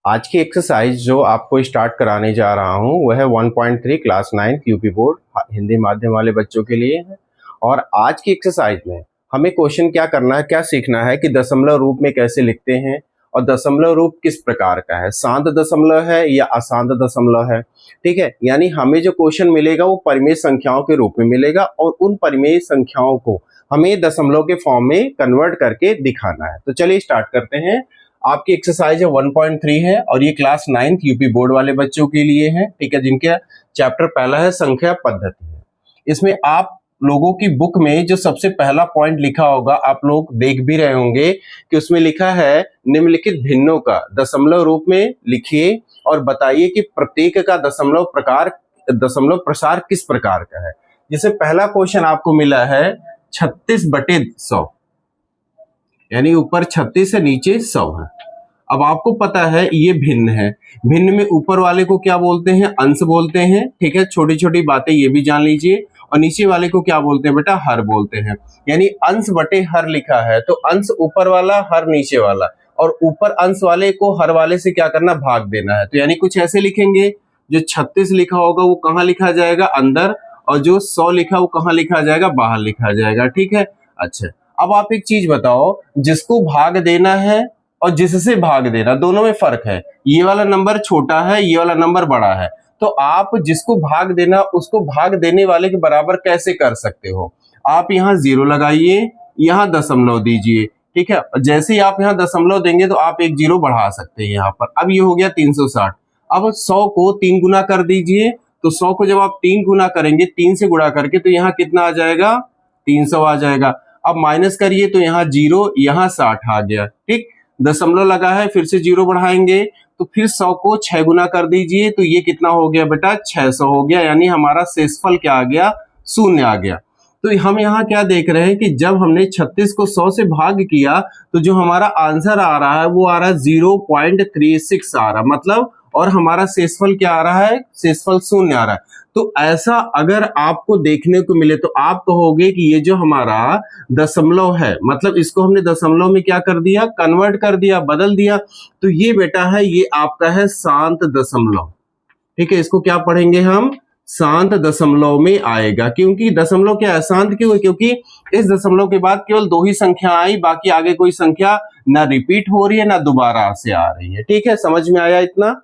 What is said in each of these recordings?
आज की एक्सरसाइज जो आपको स्टार्ट कराने जा रहा हूँ वह है 1.3 क्लास 9 यूपी बोर्ड हिंदी माध्यम वाले बच्चों के लिए है। और आज की एक्सरसाइज में हमें क्वेश्चन क्या करना है, क्या सीखना है कि दशमलव रूप में कैसे लिखते हैं और दशमलव रूप किस प्रकार का है, शांत दशमलव है या अशांत दशमलव है। ठीक है, यानी हमें जो क्वेश्चन मिलेगा वो परिमेय संख्याओं के रूप में मिलेगा और उन परिमेय संख्याओं को हमें दशमलव के फॉर्म में कन्वर्ट करके दिखाना है। तो चलिए स्टार्ट करते हैं। आपकी एक्सरसाइज है 1.3 है और ये क्लास 9 यूपी बोर्ड वाले बच्चों के लिए है। ठीक है, जिनके चैप्टर पहला है संख्या पद्धति है। इसमें आप लोगों की बुक में जो सबसे पहला पॉइंट लिखा होगा, आप लोग देख भी रहे होंगे कि उसमें लिखा है निम्नलिखित भिन्नों का दशमलव रूप में लिखिए और बताइए कि प्रत्येक का दशमलव प्रसार किस प्रकार का है। जैसे पहला क्वेश्चन आपको मिला है 36/100, यानी ऊपर 36 है नीचे 100 है। अब आपको पता है ये भिन्न है, भिन्न में ऊपर वाले को क्या बोलते हैं, अंश बोलते हैं। ठीक है, छोटी छोटी बातें ये भी जान लीजिए। और नीचे वाले को क्या बोलते हैं बेटा, हर बोलते हैं। यानी अंश बटे हर लिखा है तो अंश ऊपर वाला, हर नीचे वाला, और ऊपर अंश वाले को हर वाले से क्या करना, भाग देना है। तो यानी कुछ ऐसे लिखेंगे, जो 36 लिखा होगा वो कहाँ लिखा जाएगा, अंदर, और जो 100 लिखा वो कहाँ लिखा जाएगा, बाहर लिखा जाएगा। ठीक है, अच्छा अब आप एक चीज बताओ, जिसको भाग देना है और जिससे भाग देना, दोनों में फर्क है। ये वाला नंबर छोटा है, ये वाला नंबर बड़ा है, तो आप जिसको भाग देना उसको भाग देने वाले के बराबर कैसे कर सकते हो। आप यहाँ 0 लगाइए, यहाँ दशमलव दीजिए। ठीक है, जैसे ही आप यहाँ दशमलव देंगे तो आप एक 0 बढ़ा सकते हैं यहाँ पर। अब ये हो गया 360। अब 100 को 3 गुना कर दीजिए, तो 100 को जब आप 3 गुना करेंगे, 3 से गुणा करके, तो यहाँ कितना आ जाएगा, 300 आ जाएगा। अब माइनस करिए तो यहाँ 0, यहाँ 60 आ गया। ठीक, दशमलव लगा है, फिर से 0 बढ़ाएंगे तो फिर 100 को 6 गुना कर दीजिए, तो ये कितना हो गया बेटा, 600 हो गया। यानी हमारा शेषफल क्या आ गया, 0 आ गया। तो हम यहाँ क्या देख रहे हैं कि जब हमने 36 को 100 से भाग किया तो जो हमारा आंसर आ रहा है वो आ रहा है 0.36 आ रहा, मतलब, और हमारा शेषफल क्या आ रहा है, शेषफल 0 आ रहा है। तो ऐसा अगर आपको देखने को मिले तो आप कहोगे कि ये जो हमारा दशमलव है, मतलब इसको हमने दशमलव में क्या कर दिया, कन्वर्ट कर दिया, बदल दिया। तो ये बेटा है, ये आपका है शांत दशमलव। ठीक है, इसको क्या पढ़ेंगे हम, शांत दशमलव में आएगा। क्योंकि दशमलव क्या है, शांत क्यों है, क्योंकि इस दशमलव के बाद केवल 2 ही संख्या आई, बाकी आगे कोई संख्या ना रिपीट हो रही है ना दोबारा से आ रही है। ठीक है, समझ में आया इतना।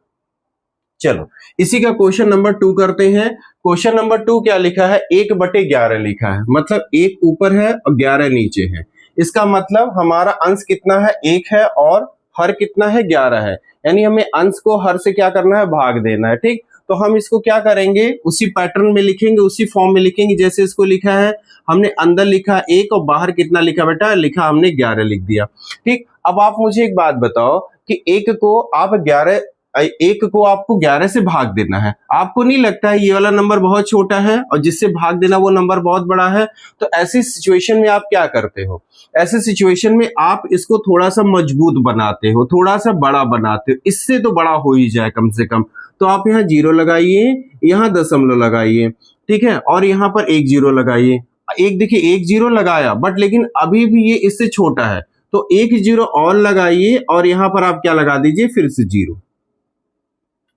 चलो इसी का क्वेश्चन नंबर 2 करते हैं। क्वेश्चन नंबर 2 क्या लिखा है, 1/11 लिखा है, मतलब 1 ऊपर है और 11 नीचे है। इसका मतलब हमारा अंश कितना है, 1 है, और हर कितना है, 11 है। यानी हमें अंश को हर से क्या करना है, भाग देना है। ठीक, तो हम इसको क्या करेंगे, उसी पैटर्न में लिखेंगे, उसी फॉर्म में लिखेंगे जैसे इसको लिखा है। हमने अंदर लिखा 1 और बाहर कितना लिखा बेटा, लिखा हमने 11 लिख दिया। ठीक, अब आप मुझे एक बात बताओ कि 1 को आपको 11 से भाग देना है। आपको नहीं लगता है ये वाला नंबर बहुत छोटा है और जिससे भाग देना वो नंबर बहुत बड़ा है। तो ऐसी सिचुएशन में आप क्या करते हो, ऐसे सिचुएशन में आप इसको थोड़ा सा मजबूत बनाते हो, थोड़ा सा बड़ा बनाते हो, इससे तो बड़ा हो ही जाए कम से कम। तो आप यहाँ 0 लगाइए, यहाँ दशमलव लगाइए। ठीक है, और यहाँ पर एक 0 लगाइए। एक देखिए, एक 0 लगाया, बट लेकिन अभी भी ये इससे छोटा है, तो एक 0 और लगाइए और यहाँ पर आप क्या लगा दीजिए, फिर से 0।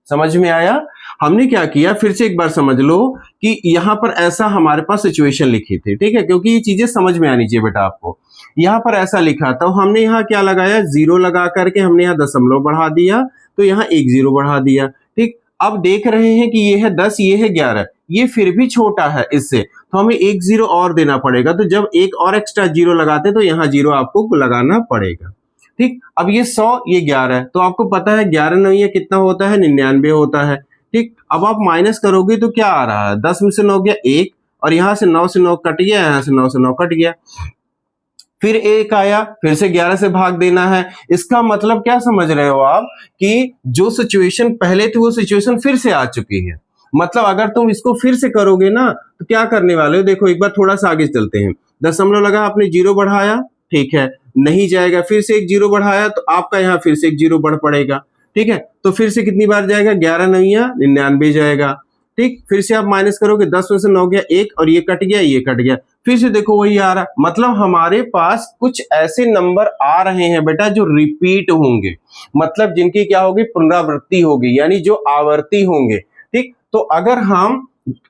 समझ में आया। हमने क्या किया, फिर से एक बार समझ लो कि यहाँ पर ऐसा हमारे पास सिचुएशन लिखी थी। ठीक है, क्योंकि ये चीजें समझ में आनी चाहिए बेटा आपको। यहाँ पर ऐसा लिखा था, हमने यहाँ क्या लगाया, 0 लगा करके हमने यहाँ दशमलव बढ़ा दिया, तो यहाँ एक 0 बढ़ा दिया। ठीक, अब देख रहे हैं कि ये है 10, ये है 11, ये फिर भी छोटा है इससे, तो हमें एक 0 और देना पड़ेगा। तो जब एक और एक्स्ट्रा 0 लगाते तो यहाँ 0 आपको लगाना पड़ेगा। ठीक, अब ये 100, ये 11 है, तो आपको पता है 11 9 कितना होता है, 99 होता है। ठीक, अब आप माइनस करोगे तो क्या आ रहा है, 10 में से 9 गया 1, और यहाँ से 9 से 9 कट गया, यहाँ से 9 से 9 कट गया, फिर 1 आया, फिर से 11 से भाग देना है। इसका मतलब क्या समझ रहे हो आप, कि जो सिचुएशन पहले थी वो सिचुएशन फिर से आ चुकी है। मतलब अगर तुम इसको फिर से करोगे ना तो क्या करने वाले हो, देखो एक बार थोड़ा सा आगे चलते हैं। दशमलव लगा, आपने 0 बढ़ाया, ठीक है, नहीं जाएगा, फिर से एक 0 बढ़ाया तो आपका यहाँ फिर से एक 0 बढ़ पड़ेगा। ठीक है, तो फिर से कितनी बार जाएगा, 11 9 99 जाएगा। ठीक, फिर से आप माइनस करोगे, 10 में से 9 गया 1, और ये कट गया, ये कट गया, फिर से देखो वही आ रहा, मतलब हमारे पास कुछ ऐसे नंबर आ रहे हैं बेटा जो रिपीट होंगे, मतलब जिनकी क्या होगी, पुनरावृत्ति होगी, यानी जो आवर्ती होंगे। ठीक, तो अगर हम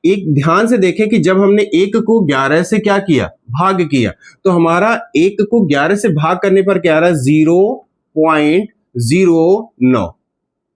एक ध्यान से देखें कि जब हमने 1 को 11 से क्या किया, भाग किया, तो हमारा 1 को 11 से भाग करने पर क्या आ रहा है, 0.09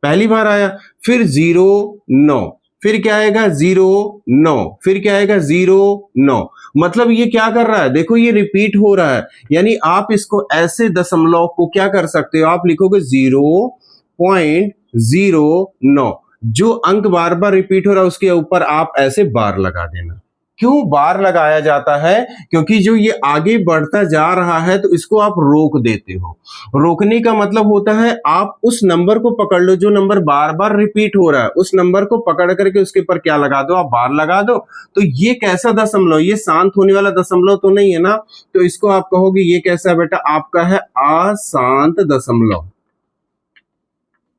पहली बार आया, फिर 0.9, फिर क्या आएगा 0.9, फिर क्या आएगा 0.9, मतलब ये क्या कर रहा है, देखो ये रिपीट हो रहा है। यानी आप इसको ऐसे दशमलव को क्या कर सकते हो, आप लिखोगे 0.09, जो अंक बार बार रिपीट हो रहा है उसके ऊपर आप ऐसे बार लगा देना। क्यों बार लगाया जाता है, क्योंकि जो ये आगे बढ़ता जा रहा है तो इसको आप रोक देते हो। रोकने का मतलब होता है आप उस नंबर को पकड़ लो जो नंबर बार बार रिपीट हो रहा है, उस नंबर को पकड़ करके उसके ऊपर क्या लगा दो, आप बार लगा दो। तो ये कैसा दशमलव, ये शांत होने वाला दशमलव तो नहीं है ना, तो इसको आप कहोगे ये कैसा है बेटा, आपका है अशांत दशमलव,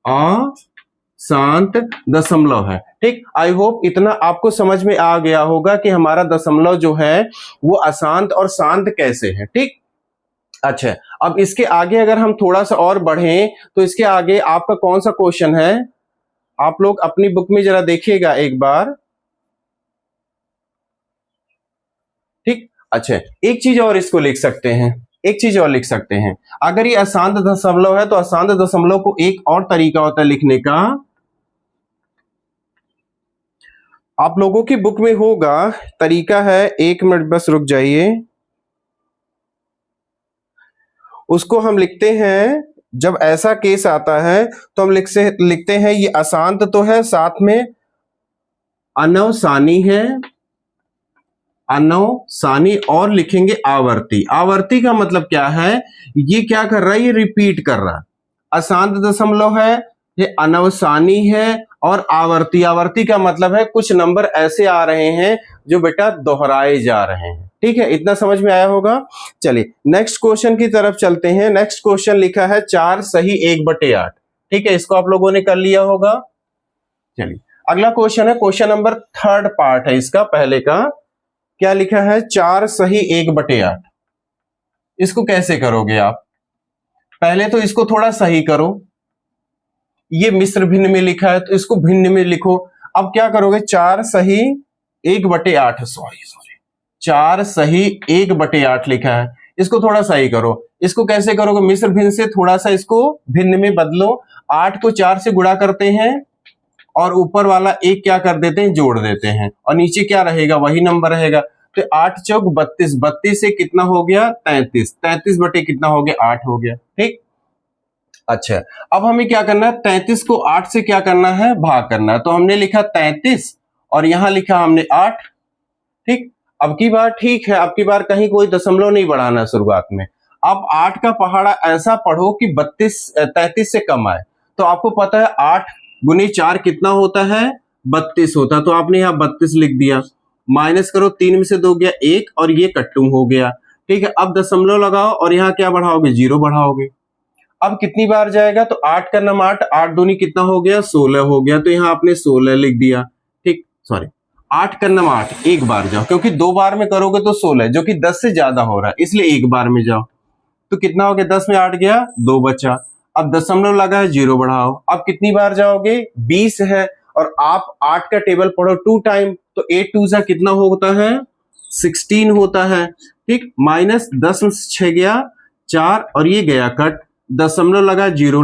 अशांत दशमलव है। ठीक, आई होप इतना आपको समझ में आ गया होगा कि हमारा दशमलव जो है वो अशांत और शांत कैसे है। ठीक, अच्छा, अब इसके आगे अगर हम थोड़ा सा और बढ़ें तो इसके आगे आपका कौन सा क्वेश्चन है, आप लोग अपनी बुक में जरा देखिएगा एक बार। ठीक, अच्छा, एक चीज और इसको लिख सकते हैं, एक चीज और लिख सकते हैं, अगर ये अशांत दशमलव है तो अशांत दशमलव को एक और तरीका होता है लिखने का, आप लोगों की बुक में होगा, तरीका है, एक मिनट बस रुक जाइए, उसको हम लिखते हैं, जब ऐसा केस आता है तो हम लिखते हैं ये अशांत तो है, साथ में अनवसानी है, अनवसानी, और लिखेंगे आवर्ती। आवर्ती का मतलब क्या है, ये क्या कर रहा है, ये रिपीट कर रहा है। अशांत दशमलव है, ये अनवसानी है, और आवर्ती, आवर्ती का मतलब है कुछ नंबर ऐसे आ रहे हैं जो बेटा दोहराए जा रहे हैं। ठीक है, इतना समझ में आया होगा। चलिए नेक्स्ट क्वेश्चन की तरफ चलते हैं। नेक्स्ट क्वेश्चन लिखा है 4 सही 1/8। ठीक है, इसको आप लोगों ने कर लिया होगा। चलिए अगला क्वेश्चन है, क्वेश्चन नंबर 3 पार्ट है इसका, पहले का क्या लिखा है, 4 सही 1/8। इसको कैसे करोगे आप, पहले तो इसको थोड़ा सही करो, ये मिश्र भिन्न में लिखा है तो इसको भिन्न में लिखो। अब क्या करोगे, 4 सही 1/8, सॉरी 4 सही 1/8 लिखा है, इसको थोड़ा सही करो। इसको कैसे करोगे, मिश्र भिन्न से थोड़ा सा इसको भिन्न में बदलो, 8 को 4 से गुणा करते हैं और ऊपर वाला 1 क्या कर देते हैं, जोड़ देते हैं, और नीचे क्या रहेगा, वही नंबर रहेगा। तो 8 चौक 32, 32 से कितना हो गया, 33, 33 बटे कितना हो गया, 8 हो गया। ठीक, अच्छा, अब हमें क्या करना है, 33 को 8 से क्या करना है, भाग करना है। तो हमने लिखा 33 और यहां लिखा हमने 8। ठीक, अब की बार ठीक है, अब की बार कहीं कोई दशमलव नहीं बढ़ाना शुरुआत में। अब 8 का पहाड़ा ऐसा पढ़ो कि 33 से कम आए। तो आपको पता है 8 गुने 4 कितना होता है, 32 होता है। तो आपने यहाँ 32 लिख दिया, माइनस करो, 3 में से 2 गया 1 और ये कट्टू हो गया। ठीक है, अब दशमलव लगाओ और यहाँ क्या बढ़ाओगे, 0 बढ़ाओगे। अब कितनी बार जाएगा, तो 8 का नाम 8, 8 दूनी कितना हो गया, 16 हो गया। तो यहाँ आपने 16 लिख दिया। ठीक, सॉरी 8 का नाम 8, एक बार जाओ, क्योंकि 2 बार में करोगे तो 16, जो कि 10 से ज्यादा हो रहा है, इसलिए एक बार में जाओ। तो कितना हो गया, 10 में 8 गया, 2 बचा। अब दशमलव लगा है, 0 बढ़ाओ। अब कितनी बार जाओगे, 20 है, और आप 8 का टेबल पढ़ो 2 टाइम, तो 8 2 जा कितना होता है, 16 होता है। ठीक, माइनस 10 में 6 गया 4 और ये गया कट, दशमलव लगा 0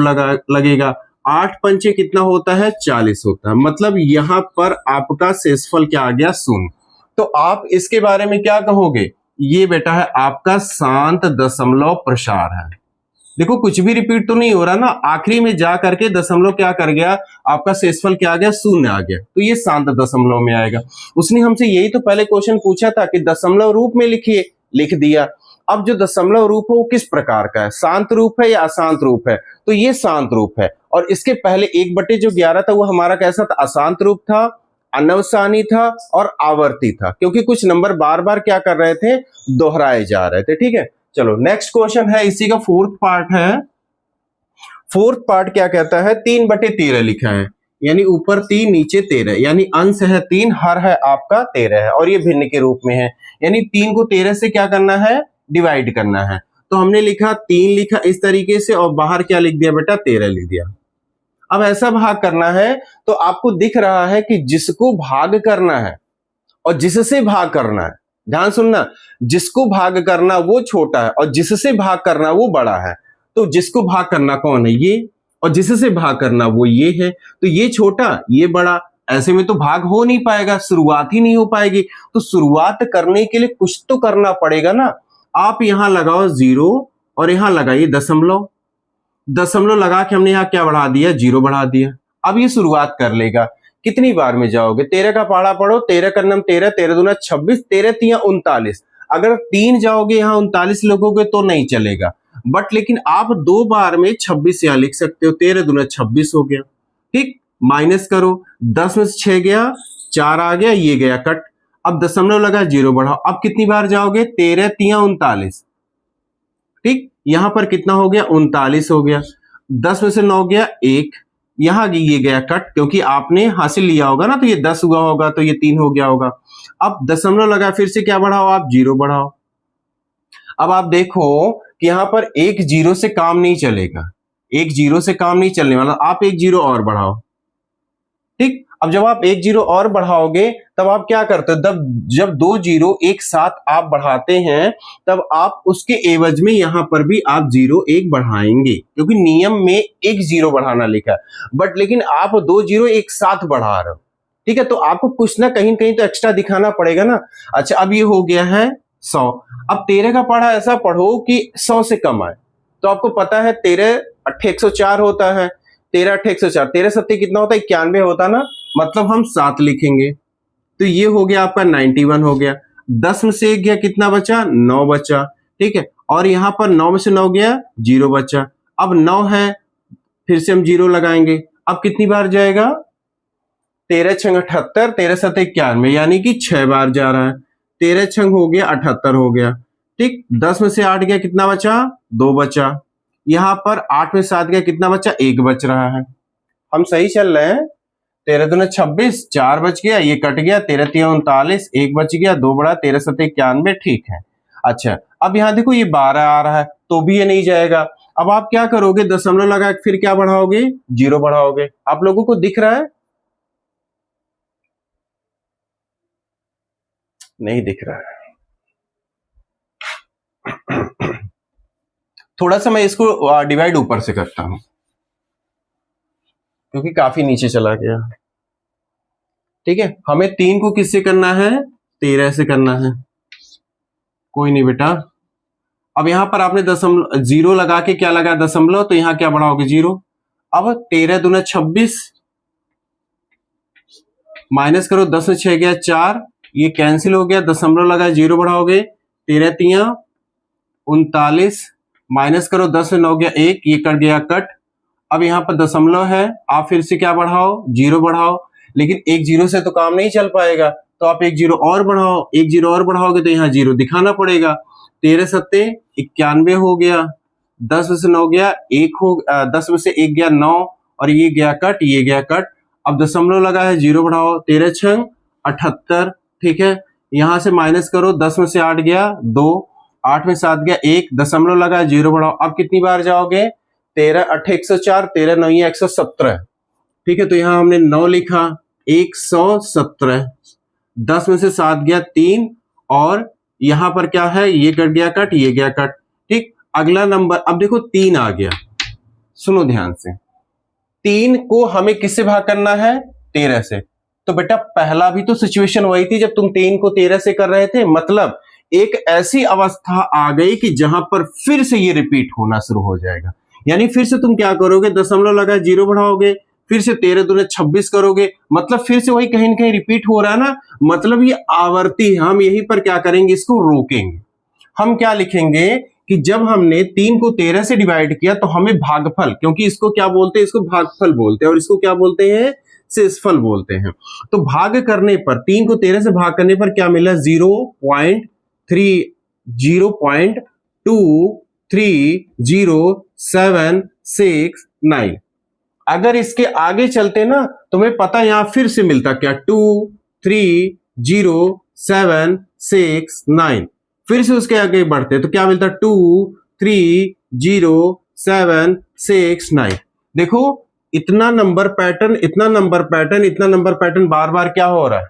लगेगा। 8 पंचे कितना होता है, 40 होता है। मतलब यहां पर आपका शेषफल क्या आ गया, 0। तो आप इसके बारे में क्या कहोगे, ये बेटा है आपका शांत दशमलव प्रसार है। देखो कुछ भी रिपीट तो नहीं हो रहा ना, आखिरी में जा करके दशमलव क्या कर गया, आपका शेषफल क्या आ गया, 0 आ गया। तो ये शांत दशमलव में आएगा। उसने हमसे यही तो पहले क्वेश्चन पूछा था कि दशमलव रूप में लिखिए, लिख दिया। अब जो दशमलव रूप है वो किस प्रकार का है, शांत रूप है या अशांत रूप है, तो ये शांत रूप है। और इसके पहले 1/11 था वो हमारा कैसा था, अशांत रूप था, अनवसानी था और आवर्ती था, क्योंकि कुछ नंबर बार बार क्या कर रहे थे, दोहराए जा रहे थे। ठीक है, चलो नेक्स्ट क्वेश्चन है, इसी का 4th पार्ट है। 4th पार्ट क्या कहता है, 3/13 लिखा है, यानी ऊपर 3 नीचे 13, यानी अंश है 3, हर है आपका 13 है और ये भिन्न के रूप में है। यानी 3 को 13 से क्या करना है, डिवाइड करना है। तो हमने लिखा 3 लिखा इस तरीके से और बाहर क्या लिख दिया बेटा, 13 लिख दिया। अब ऐसा भाग करना है तो आपको दिख रहा है कि जिसको भाग करना है और जिससे भाग करना है, ध्यान सुनना, जिसको भाग करना वो छोटा है और जिससे भाग करना वो बड़ा है। तो जिसको भाग करना कौन है, ये, और जिससे भाग करना वो ये है। तो ये छोटा ये बड़ा, ऐसे में तो भाग हो नहीं पाएगा, शुरुआत ही नहीं हो पाएगी। तो शुरुआत करने के लिए कुछ तो करना पड़ेगा ना। आप यहां लगाओ 0 और यहां लगाइए दशमलव, दशमलव लगा के हमने यहाँ क्या बढ़ा दिया, 0 बढ़ा दिया। अब ये शुरुआत कर लेगा। कितनी बार में जाओगे, 13 का पहाड़ा पढ़ो, 13 का नाम 13, 13 दूना 26, 13 तिया 39। अगर 3 जाओगे यहाँ 39 लगोगे तो नहीं चलेगा, बट लेकिन आप 2 बार में 26 यहाँ लिख सकते हो। 13 दूना 26 हो गया, ठीक। माइनस करो, 10 में से 6 गया, 4 आ गया, ये गया कट। अब दशमलव लगा, 0 बढ़ाओ। अब कितनी बार जाओगे, 13 तिया 39, ठीक। यहां पर कितना हो गया, 39 हो गया। 10 में से 9 गया, 1, यहां ये गया कट, क्योंकि आपने हासिल लिया होगा ना, तो ये 10 हुआ होगा तो ये 3 हो गया होगा। अब दशमलव लगा, फिर से क्या बढ़ाओ आप, 0 बढ़ाओ। अब आप देखो कि यहां पर एक 0 से काम नहीं चलेगा, एक 0 से काम नहीं चलने वाला। आप एक 0 और बढ़ाओ, ठीक। अब जब आप एक 0 और बढ़ाओगे तब आप क्या करते हो, जब 2 0 एक साथ आप बढ़ाते हैं तब आप उसके एवज में यहां पर भी आप 0 1 बढ़ाएंगे, क्योंकि नियम में एक 0 बढ़ाना लिखा है, बट लेकिन आप 2 0 एक साथ बढ़ा रहे हो, ठीक है। तो आपको कुछ ना कहीं तो एक्स्ट्रा दिखाना पड़ेगा ना। अच्छा, अब ये हो गया है 100। अब 13 का पढ़ा ऐसा पढ़ो कि 100 से कम आए। तो आपको पता है 13 8 104 होता है, 13 8 104, 13 7 कितना होता है, 91 होता ना, मतलब हम 7 लिखेंगे। तो ये हो गया आपका 91 हो गया। 10 में से 1 गया, कितना बचा, 9 बचा, ठीक है। और यहां पर 9 में से 9 गया, 0 बचा। अब 9 है, फिर से हम 0 लगाएंगे। अब कितनी बार जाएगा, 13 छंग 78, 13 7 91, यानी कि 6 बार जा रहा है। 13 छंग हो गया 78 हो गया, ठीक। 10 में से 8 गया, कितना बचा, 2 बचा। यहां पर 8 में 7 गया, कितना बचा, 1 बच रहा है। हम सही चल रहे हैं। 13 दूना 26, 4 बच गया, ये कट गया, 13 तिया 39, 1 बच गया, 2 बढ़ा, 13 7 91, ठीक है। अच्छा, अब यहां देखो ये 12 आ रहा है तो भी ये नहीं जाएगा। अब आप क्या करोगे, दशमलव लगा के फिर क्या बढ़ाओगे, 0 बढ़ाओगे। आप लोगों को दिख रहा है, नहीं दिख रहा है। थोड़ा सा मैं इसको डिवाइड ऊपर से करता हूं, क्योंकि काफी नीचे चला गया, ठीक है। हमें 3 को किससे करना है, 13 से करना है। कोई नहीं बेटा, अब यहां पर आपने 0 लगा के क्या लगा, दशमलव, तो यहां क्या बढ़ाओगे, 0। अब 13 दूना 26, माइनस करो, 10 में 6 गया 4, ये कैंसिल हो गया, दशमलव लगा, 0 बढ़ाओगे, 13 तिया 39, माइनस करो, 10 में 9 गया 1, ये कट गया कट। अब यहां पर दशमलव है, आप फिर से क्या बढ़ाओ, 0 बढ़ाओ, लेकिन एक 0 से तो काम नहीं चल पाएगा, तो आप एक 0 और बढ़ाओ। एक 0 और बढ़ाओगे तो यहाँ 0 दिखाना पड़ेगा। 13 7 91 हो गया, 10 में से 9 गया 1 हो, 10 में से 1 गया 9, और ये गया कट, ये गया कट। अब दशमलव लगा है, 0 बढ़ाओ, 13 छंग 78, ठीक है। यहां से माइनस करो, 10 में से 8 गया 2, 8 में 7 गया 1, दशमलव लगा, 0 बढ़ाओ। अब कितनी बार जाओगे, 13 8 104, 13 9 117, ठीक है। तो यहां हमने 9 लिखा, 117। 10 में से 7 गया 3, और यहां पर क्या है, ये कट गया कट, ये गया कट, ठीक। अगला नंबर, अब देखो 3 आ गया, सुनो ध्यान से। 3 को हमें किससे भाग करना है, 13 से। तो बेटा पहला भी तो सिचुएशन वही थी जब तुम 3 को 13 से कर रहे थे, मतलब एक ऐसी अवस्था आ गई कि जहां पर फिर से ये रिपीट होना शुरू हो जाएगा। यानी फिर से तुम क्या करोगे, दशमलव लगा, 0 बढ़ाओगे, फिर से 13 दूने 26 करोगे, मतलब फिर से वही कहीं ना कहीं रिपीट हो रहा है ना, मतलब ये आवर्ती है। हम यहीं पर क्या करेंगे, इसको रोकेंगे। हम क्या लिखेंगे कि जब हमने 3 को 13 से डिवाइड किया तो हमें भागफल, क्योंकि इसको क्या बोलते हैं, इसको भागफल बोलते हैं, और इसको क्या बोलते हैं, शेषफल बोलते हैं। तो भाग करने पर, 3 को 13 से भाग करने पर क्या मिला, 0.230769। अगर इसके आगे चलते ना, तुम्हें पता यहां फिर से मिलता क्या, 2 3 0 7 6 9, फिर से उसके आगे बढ़ते तो क्या मिलता, 2 3 0 7 6 9। देखो इतना नंबर पैटर्न, इतना नंबर पैटर्न, इतना नंबर पैटर्न बार बार क्या हो रहा है,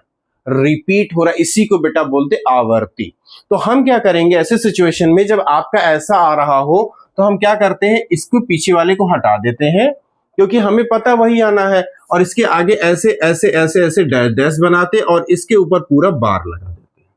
रिपीट हो रहा है। इसी को बेटा बोलते आवर्ती। तो हम क्या करेंगे ऐसे सिचुएशन में, जब आपका ऐसा आ रहा हो तो हम क्या करते हैं, इसको पीछे वाले को हटा देते हैं, क्योंकि हमें पता वही आना है, और इसके आगे ऐसे ऐसे ऐसे ऐसे डैश डैश बनाते और इसके ऊपर पूरा बार लगा देते हैं।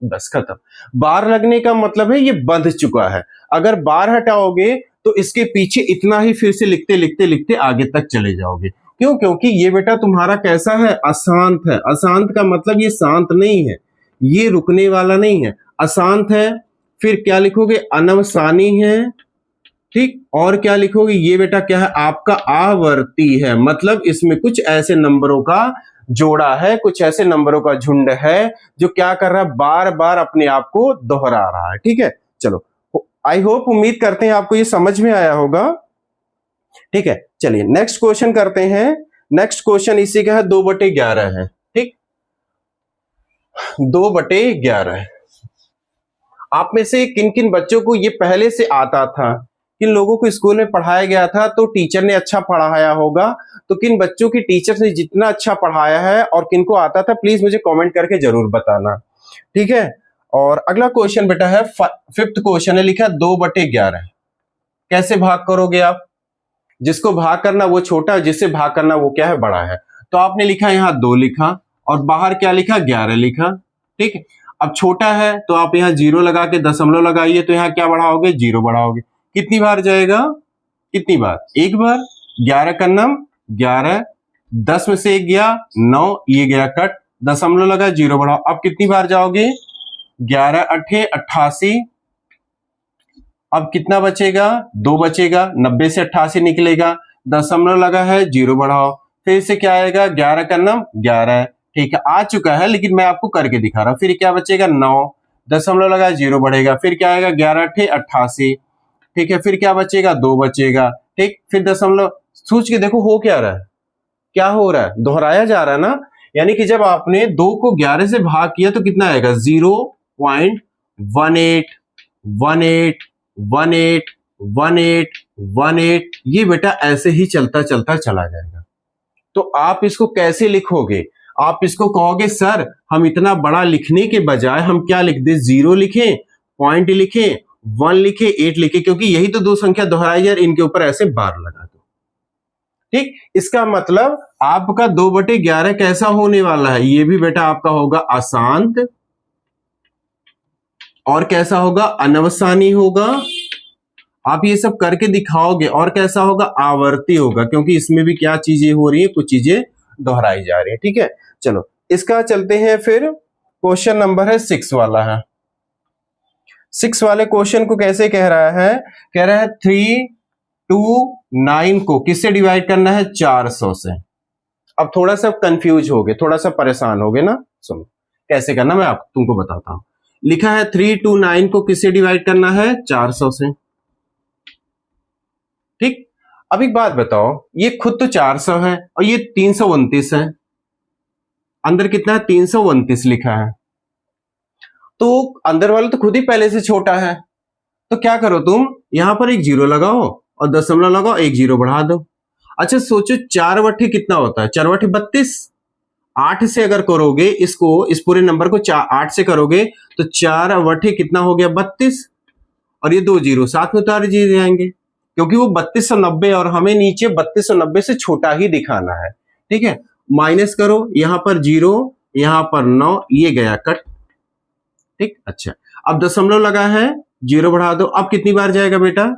बस खत्म। बार लगने का मतलब है ये बंध चुका है। अगर बार हटाओगे तो इसके पीछे इतना ही फिर से लिखते लिखते लिखते आगे तक चले जाओगे। क्यों? क्योंकि ये बेटा तुम्हारा कैसा है, अशांत है। अशांत का मतलब ये शांत नहीं है, ये रुकने वाला नहीं है, अशांत है। फिर क्या लिखोगे, अनवसानी है, ठीक। और क्या लिखोगे, ये बेटा क्या है, आपका आवर्ती है, मतलब इसमें कुछ ऐसे नंबरों का जोड़ा है, कुछ ऐसे नंबरों का झुंड है जो क्या कर रहा है, बार बार अपने आप को दोहरा रहा है। ठीक है, चलो, आई होप, उम्मीद करते हैं आपको ये समझ में आया होगा। ठीक है, चलिए नेक्स्ट क्वेश्चन करते हैं। नेक्स्ट क्वेश्चन इसी का है, 2/11 है। ठीक, 2/11। आप में से किन किन बच्चों को ये पहले से आता था, किन लोगों को स्कूल में पढ़ाया गया था तो टीचर ने अच्छा पढ़ाया होगा, तो किन बच्चों की टीचर ने जितना अच्छा पढ़ाया है और किन को आता था, प्लीज मुझे कमेंट करके जरूर बताना। ठीक है, और अगला क्वेश्चन बेटा है, 5th क्वेश्चन है, लिखा 2/11। कैसे भाग करोगे आप? जिसको भाग करना वो छोटा है, जिससे भाग करना वो क्या है, बड़ा है। तो आपने लिखा यहाँ 2 लिखा और बाहर क्या लिखा, 11 लिखा। ठीक है, अब छोटा है तो आप यहाँ 0 लगा के दशमलव लगाइए, तो यहाँ क्या बढ़ाओगे, 0 बढ़ाओगे। कितनी बार जाएगा, कितनी बार, एक बार। 11 का नम 11, 10 में से 1 गया 9, ये गया कट, दशमलव लगा, 0 बढ़ाओ। अब कितनी बार जाओगे, 11 8 88। अब कितना बचेगा, 2 बचेगा, 90 से 88 निकलेगा, दशमलव लगा है, 0 बढ़ाओ, फिर से क्या आएगा, 11 का नम 11। ठीक है, आ चुका है, लेकिन मैं आपको करके दिखा रहा हूं। फिर क्या बचेगा, 9, दशमलव लगा, 0 बढ़ेगा, फिर क्या आएगा, 11 8 88। ठीक है, फिर क्या बचेगा, 2 बचेगा। ठीक, फिर दशमलव, सोच के देखो हो क्या रहा है, क्या हो रहा है, दोहराया जा रहा है ना। यानी कि जब आपने 2 को 11 से भाग किया तो कितना आएगा, 0.18181818। ये बेटा ऐसे ही चलता चलता चला जाएगा। तो आप इसको कैसे लिखोगे, आप इसको कहोगे सर हम इतना बड़ा लिखने के बजाय हम क्या लिख दे, 0 लिखें, पॉइंट लिखें, 1 लिखे, 8 लिखे, क्योंकि यही तो 2 संख्या दोहराई जा, इनके ऊपर ऐसे बार लगा दो। ठीक, इसका मतलब आपका 2/11 कैसा होने वाला है, ये भी बेटा आपका होगा अशांत, और कैसा होगा, अनवसानी होगा। आप ये सब करके दिखाओगे, और कैसा होगा, आवर्ती होगा, क्योंकि इसमें भी क्या चीजें हो रही है, कुछ चीजें दोहराई जा रही है। ठीक है, चलो इसका चलते हैं, फिर क्वेश्चन नंबर है 6 वाला है। 6 वाले क्वेश्चन को कैसे कह रहा है, कह रहा है 3 2 9 को किससे डिवाइड करना है, 400 से। अब थोड़ा सा कंफ्यूज हो गए, थोड़ा सा परेशान हो गए ना, सुनो कैसे करना, मैं आप तुमको बताता हूं। लिखा है 3 2 9 को किससे डिवाइड करना है, 400 से। ठीक, अब एक बात बताओ, ये खुद तो 400 है और ये 329 है, अंदर कितना है, 329 लिखा है, तो अंदर वाला तो खुद ही पहले से छोटा है। तो क्या करो तुम, यहां पर एक 0 लगाओ और दशमलव लगाओ, एक 0 बढ़ा दो। अच्छा सोचो 4/8 कितना होता है, 4/8 32। 8 से अगर करोगे इसको, इस पूरे नंबर को 8 से करोगे तो 4/8 कितना हो गया, 32, और ये 2 0 साथ में उतार दिए जाएंगे, क्योंकि वो 3290 और हमें नीचे 3290 से छोटा ही दिखाना है। ठीक है, माइनस करो, यहां पर 0, यहां पर 9, ये गया कट। ठीक, अच्छा अब दशमलव लगा है, 0 बढ़ा दो। अब कितनी बार जाएगा बेटा,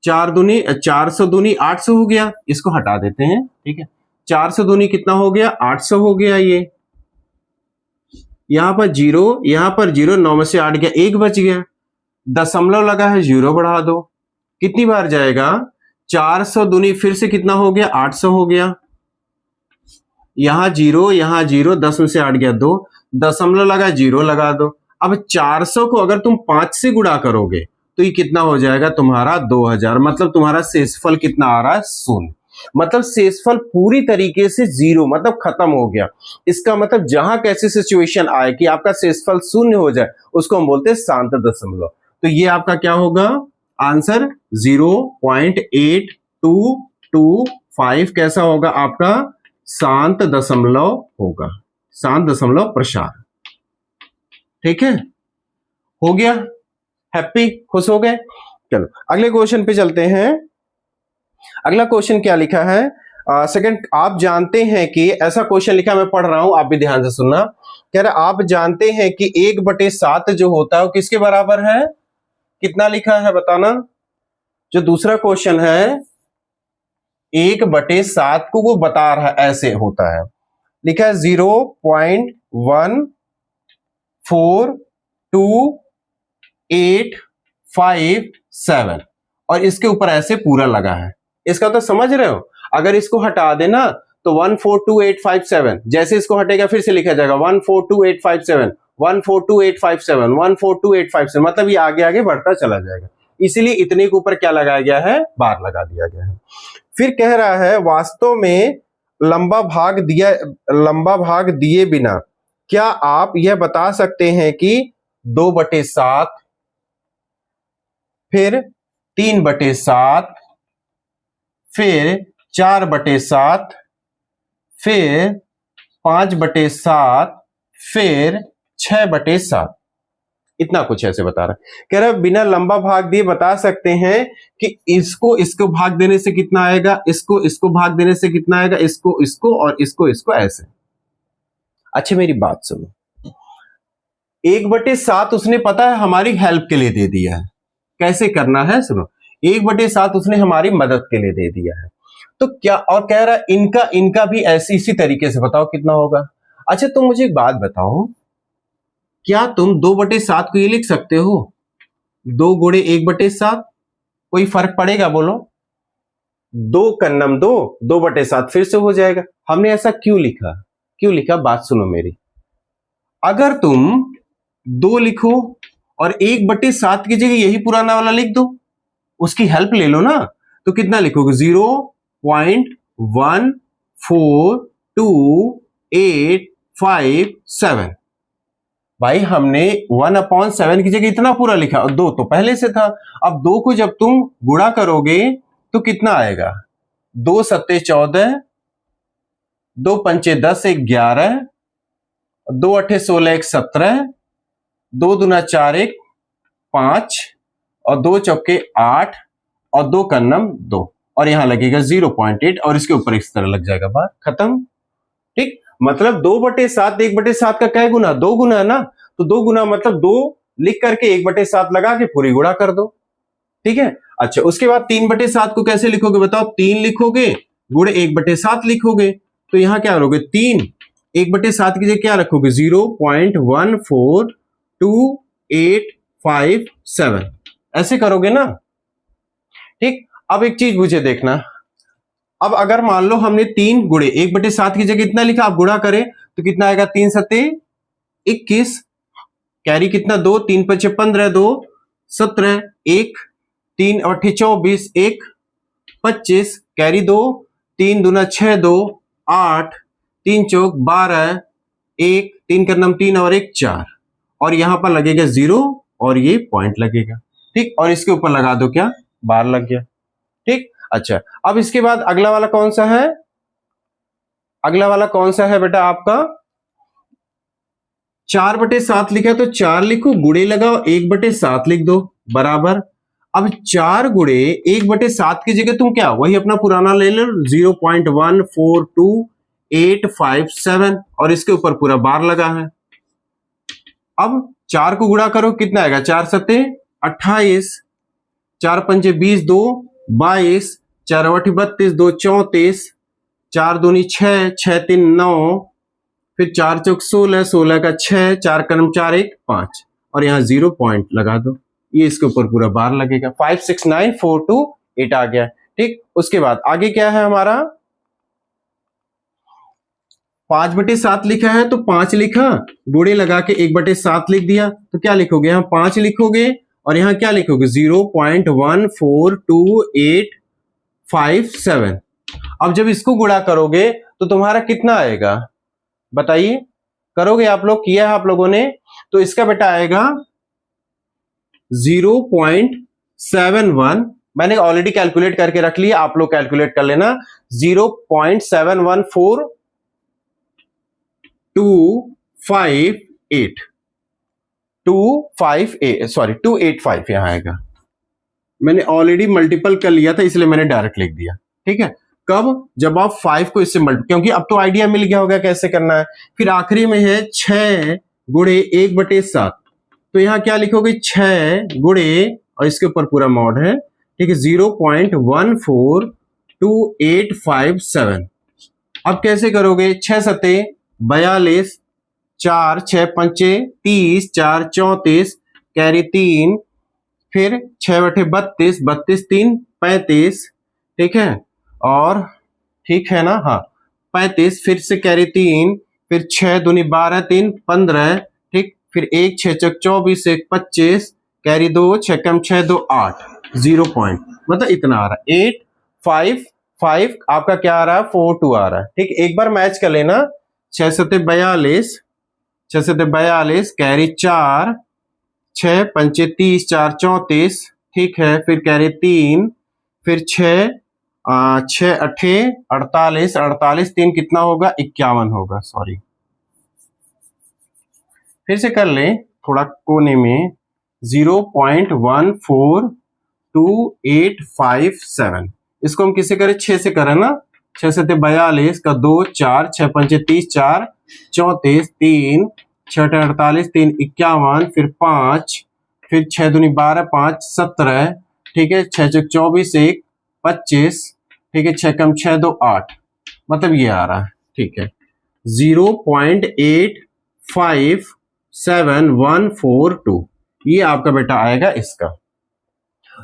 4 दूनी 400 दूनी 800 हो गया, इसको हटा देते हैं। ठीक है, 400 दूनी कितना हो गया, 800 हो गया। ये यहां पर 0, यहां पर 0, 9 में से 8 गया, 1 बच गया, दशमलव लगा है, 0 बढ़ा दो। कितनी बार जाएगा, 400 दूनी फिर से कितना हो गया, 800 हो गया। यहां 0, यहां 0, 10 में से 8 गया 2, दशमलव लगा, 0 लगा दो। अब 400 को अगर तुम 5 से गुणा करोगे तो ये कितना हो जाएगा तुम्हारा, 2000, मतलब तुम्हारा शेषफल कितना आ रहा है, 0। मतलब शेषफल पूरी तरीके से जीरो मतलब खत्म हो गया। इसका मतलब जहां कैसी सिचुएशन आए कि आपका शेषफल शून्य हो जाए उसको हम बोलते हैं शांत दशमलव। तो ये आपका क्या होगा आंसर 0.8225 कैसा होगा आपका शांत दशमलव होगा, शांत दशमलव प्रसार। ठीक है, हो गया, हैप्पी, खुश हो गए। चलो अगले क्वेश्चन पे चलते हैं। अगला क्वेश्चन क्या लिखा है सेकंड, आप जानते हैं कि ऐसा क्वेश्चन लिखा, मैं पढ़ रहा हूं, आप भी ध्यान से सुनना। कह रहा आप जानते हैं कि 1/7 जो होता है वो किसके बराबर है, कितना लिखा है बताना। जो दूसरा क्वेश्चन है 1/7 को वो बता रहा है, ऐसे होता है, लिखा है 0.14285 और इसके ऊपर ऐसे पूरा लगा है। इसका तो समझ रहे हो, अगर इसको हटा देना तो 142,857, जैसे इसको हटेगा फिर से लिखा जाएगा 142,857, 142,857, 142,857, मतलब ये आगे आगे बढ़ता चला जाएगा। इसीलिए इतने के ऊपर क्या लगाया गया है, बार लगा दिया गया है। फिर कह रहा है वास्तव में लंबा भाग दिए बिना क्या आप यह बता सकते हैं कि 2/7, फिर 3/7, फिर 4/7, फिर 5/7, फिर 6/7, इतना कुछ ऐसे बता रहा है। कह रहा है बिना लंबा भाग दिए बता सकते हैं कि इसको भाग देने से कितना आएगा, इसको भाग देने से कितना आएगा, इसको और इसको ऐसे। अच्छा मेरी बात सुनो, 1/7 उसने पता है हमारी हेल्प के लिए दे दिया है, कैसे करना है सुनो, 1/7 उसने हमारी मदद के लिए दे दिया है। तो क्या, और कह रहा है इनका भी ऐसी इसी तरीके से बताओ कितना होगा। अच्छा तुम मुझे एक बात बताओ, क्या तुम 2/7 को ये लिख सकते हो 2 गुणे 1/7, कोई फर्क पड़ेगा बोलो, 2 कन्नम 2, 2/7 फिर से हो जाएगा। हमने ऐसा क्यों लिखा, बात सुनो मेरी, अगर तुम 2 लिखो और 1/7 की जगह यही पुराना वाला लिख दो, उसकी हेल्प ले लो ना, तो कितना लिखोगे 0.142,857। भाई हमने 1/7 की जगह इतना पूरा लिखा और 2 तो पहले से था। अब 2 को जब तुम गुणा करोगे तो कितना आएगा, 2 सत्ते 14, 2 पंचे 10, 1 11, 2 अठे 16, 1 17, 2 दूना 4, 1 5 और 2 चौके 8 और 2 कन्नम 2 और यहां लगेगा 0.8 और इसके ऊपर इस तरह लग जाएगा, बात खत्म। ठीक, मतलब 2/7 1/7 का क्या गुना, 2 गुना है ना, तो 2 गुना मतलब 2 लिख करके 1/7 लगा के पूरी गुणा कर दो। ठीक है, अच्छा उसके बाद 3/7 को कैसे लिखोगे बताओ, 3 लिखोगे गुणे 1/7 लिखोगे, तो यहां क्या करोगे 3 1/7 की जगह क्या रखोगे 0.142,857, ऐसे करोगे ना। ठीक, अब एक चीज मुझे देखना, अब अगर मान लो हमने 3 गुणे 1/7 की जगह इतना लिखा, आप गुणा करें तो कितना आएगा, 3 सत्ते 21, कैरी कितना 2, 3 पचे 15, 2 17, 1 3 अठे 24, 1 25, कैरी 2, 3 दूना 6, 2 8, 3 चौक 12, 1 3 का नम 3 और 1 4 और यहां पर लगेगा 0 और ये पॉइंट लगेगा। ठीक, और इसके ऊपर लगा दो क्या, बार लग गया। ठीक, अच्छा अब इसके बाद अगला वाला कौन सा है, अगला वाला कौन सा है बेटा आपका 4/7 लिखा है तो 4 लिखो, गुणे लगाओ 1/7 लिख दो बराबर। अब 4 गुणे 1/7 की जगह तुम क्या वही अपना पुराना ले लो 0.142,857 और इसके ऊपर पूरा बार लगा है। अब 4 को गुणा करो कितना आएगा, 4 सत्ते 28, 4 पंजे 20, 2 22, 4 अठी 32, 2 34, 4 दूनी 6, 6 3 9, फिर 4 चौक 16, 16 का 6, 4 कलम 4 1 5 और यहां 0 पॉइंट लगा दो, ये इसके ऊपर पूरा बार लगेगा, 569,428 आ गया। ठीक, उसके बाद आगे क्या है हमारा 5/7 लिखा है तो 5 लिखा, गुणे लगा के 1/7 लिख दिया, तो क्या लिखोगे यहां 5 लिखोगे और यहां क्या लिखोगे 0.142,857। अब जब इसको गुणा करोगे तो तुम्हारा कितना आएगा बताइए, करोगे आप लोग, किया है आप लोगों ने, तो इसका बेटा आएगा 0.71, मैंने ऑलरेडी कैलकुलेट करके रख लिया, आप लोग कैलकुलेट कर लेना, 0.71425 285 यहां आएगा। मैंने ऑलरेडी मल्टीपल कर लिया था इसलिए मैंने डायरेक्ट लिख दिया। ठीक है, कब, जब आप 5 को इससे मल्टीपल, क्योंकि अब तो आइडिया मिल गया होगा कैसे करना है। फिर आखिरी में है 6 गुणे 1/7, तो यहां क्या लिखोगे 6 गुणे और इसके ऊपर पूरा मॉड है। ठीक है, 0.14287। अब कैसे करोगे, 6 सते 42, 4 6 पंचे 30, 4 34, कैरी 3, फिर 6 बटे 32, 32 3 35। ठीक है, और ठीक है ना, हाँ 35, फिर से कैरी 3, फिर 6 दूनी 12, 3 15। ठीक, फिर 1 6 चक 24, 1 25, कैरी 2, 6 कम 6 2 8, 0 पॉइंट, मतलब इतना आ रहा है 855। आपका क्या आ रहा है 42 आ रहा है। ठीक, एक बार मैच कर लेना, 6 सते 42, 6 सते 42, कैरी 4, 6 पंचे 30, 4 34। ठीक है, फिर कैरी 3, फिर 6 6 अठे 48, 48 3 कितना होगा 51 होगा, सॉरी फिर से कर ले थोड़ा कोने में, 0.14287। इसको हम किससे करें, 6 से करें ना, 6 से 42 का 2 4, 6 पंचे 30, 4 34, 3 6 48, 3 51, फिर 5, फिर 6 दूनी 12, 5 17। ठीक है, 6 चक 24, 1 25। ठीक है, 6 कम 6 2 8, मतलब ये आ रहा है। ठीक है, 0.857142, ये आपका बेटा आएगा इसका।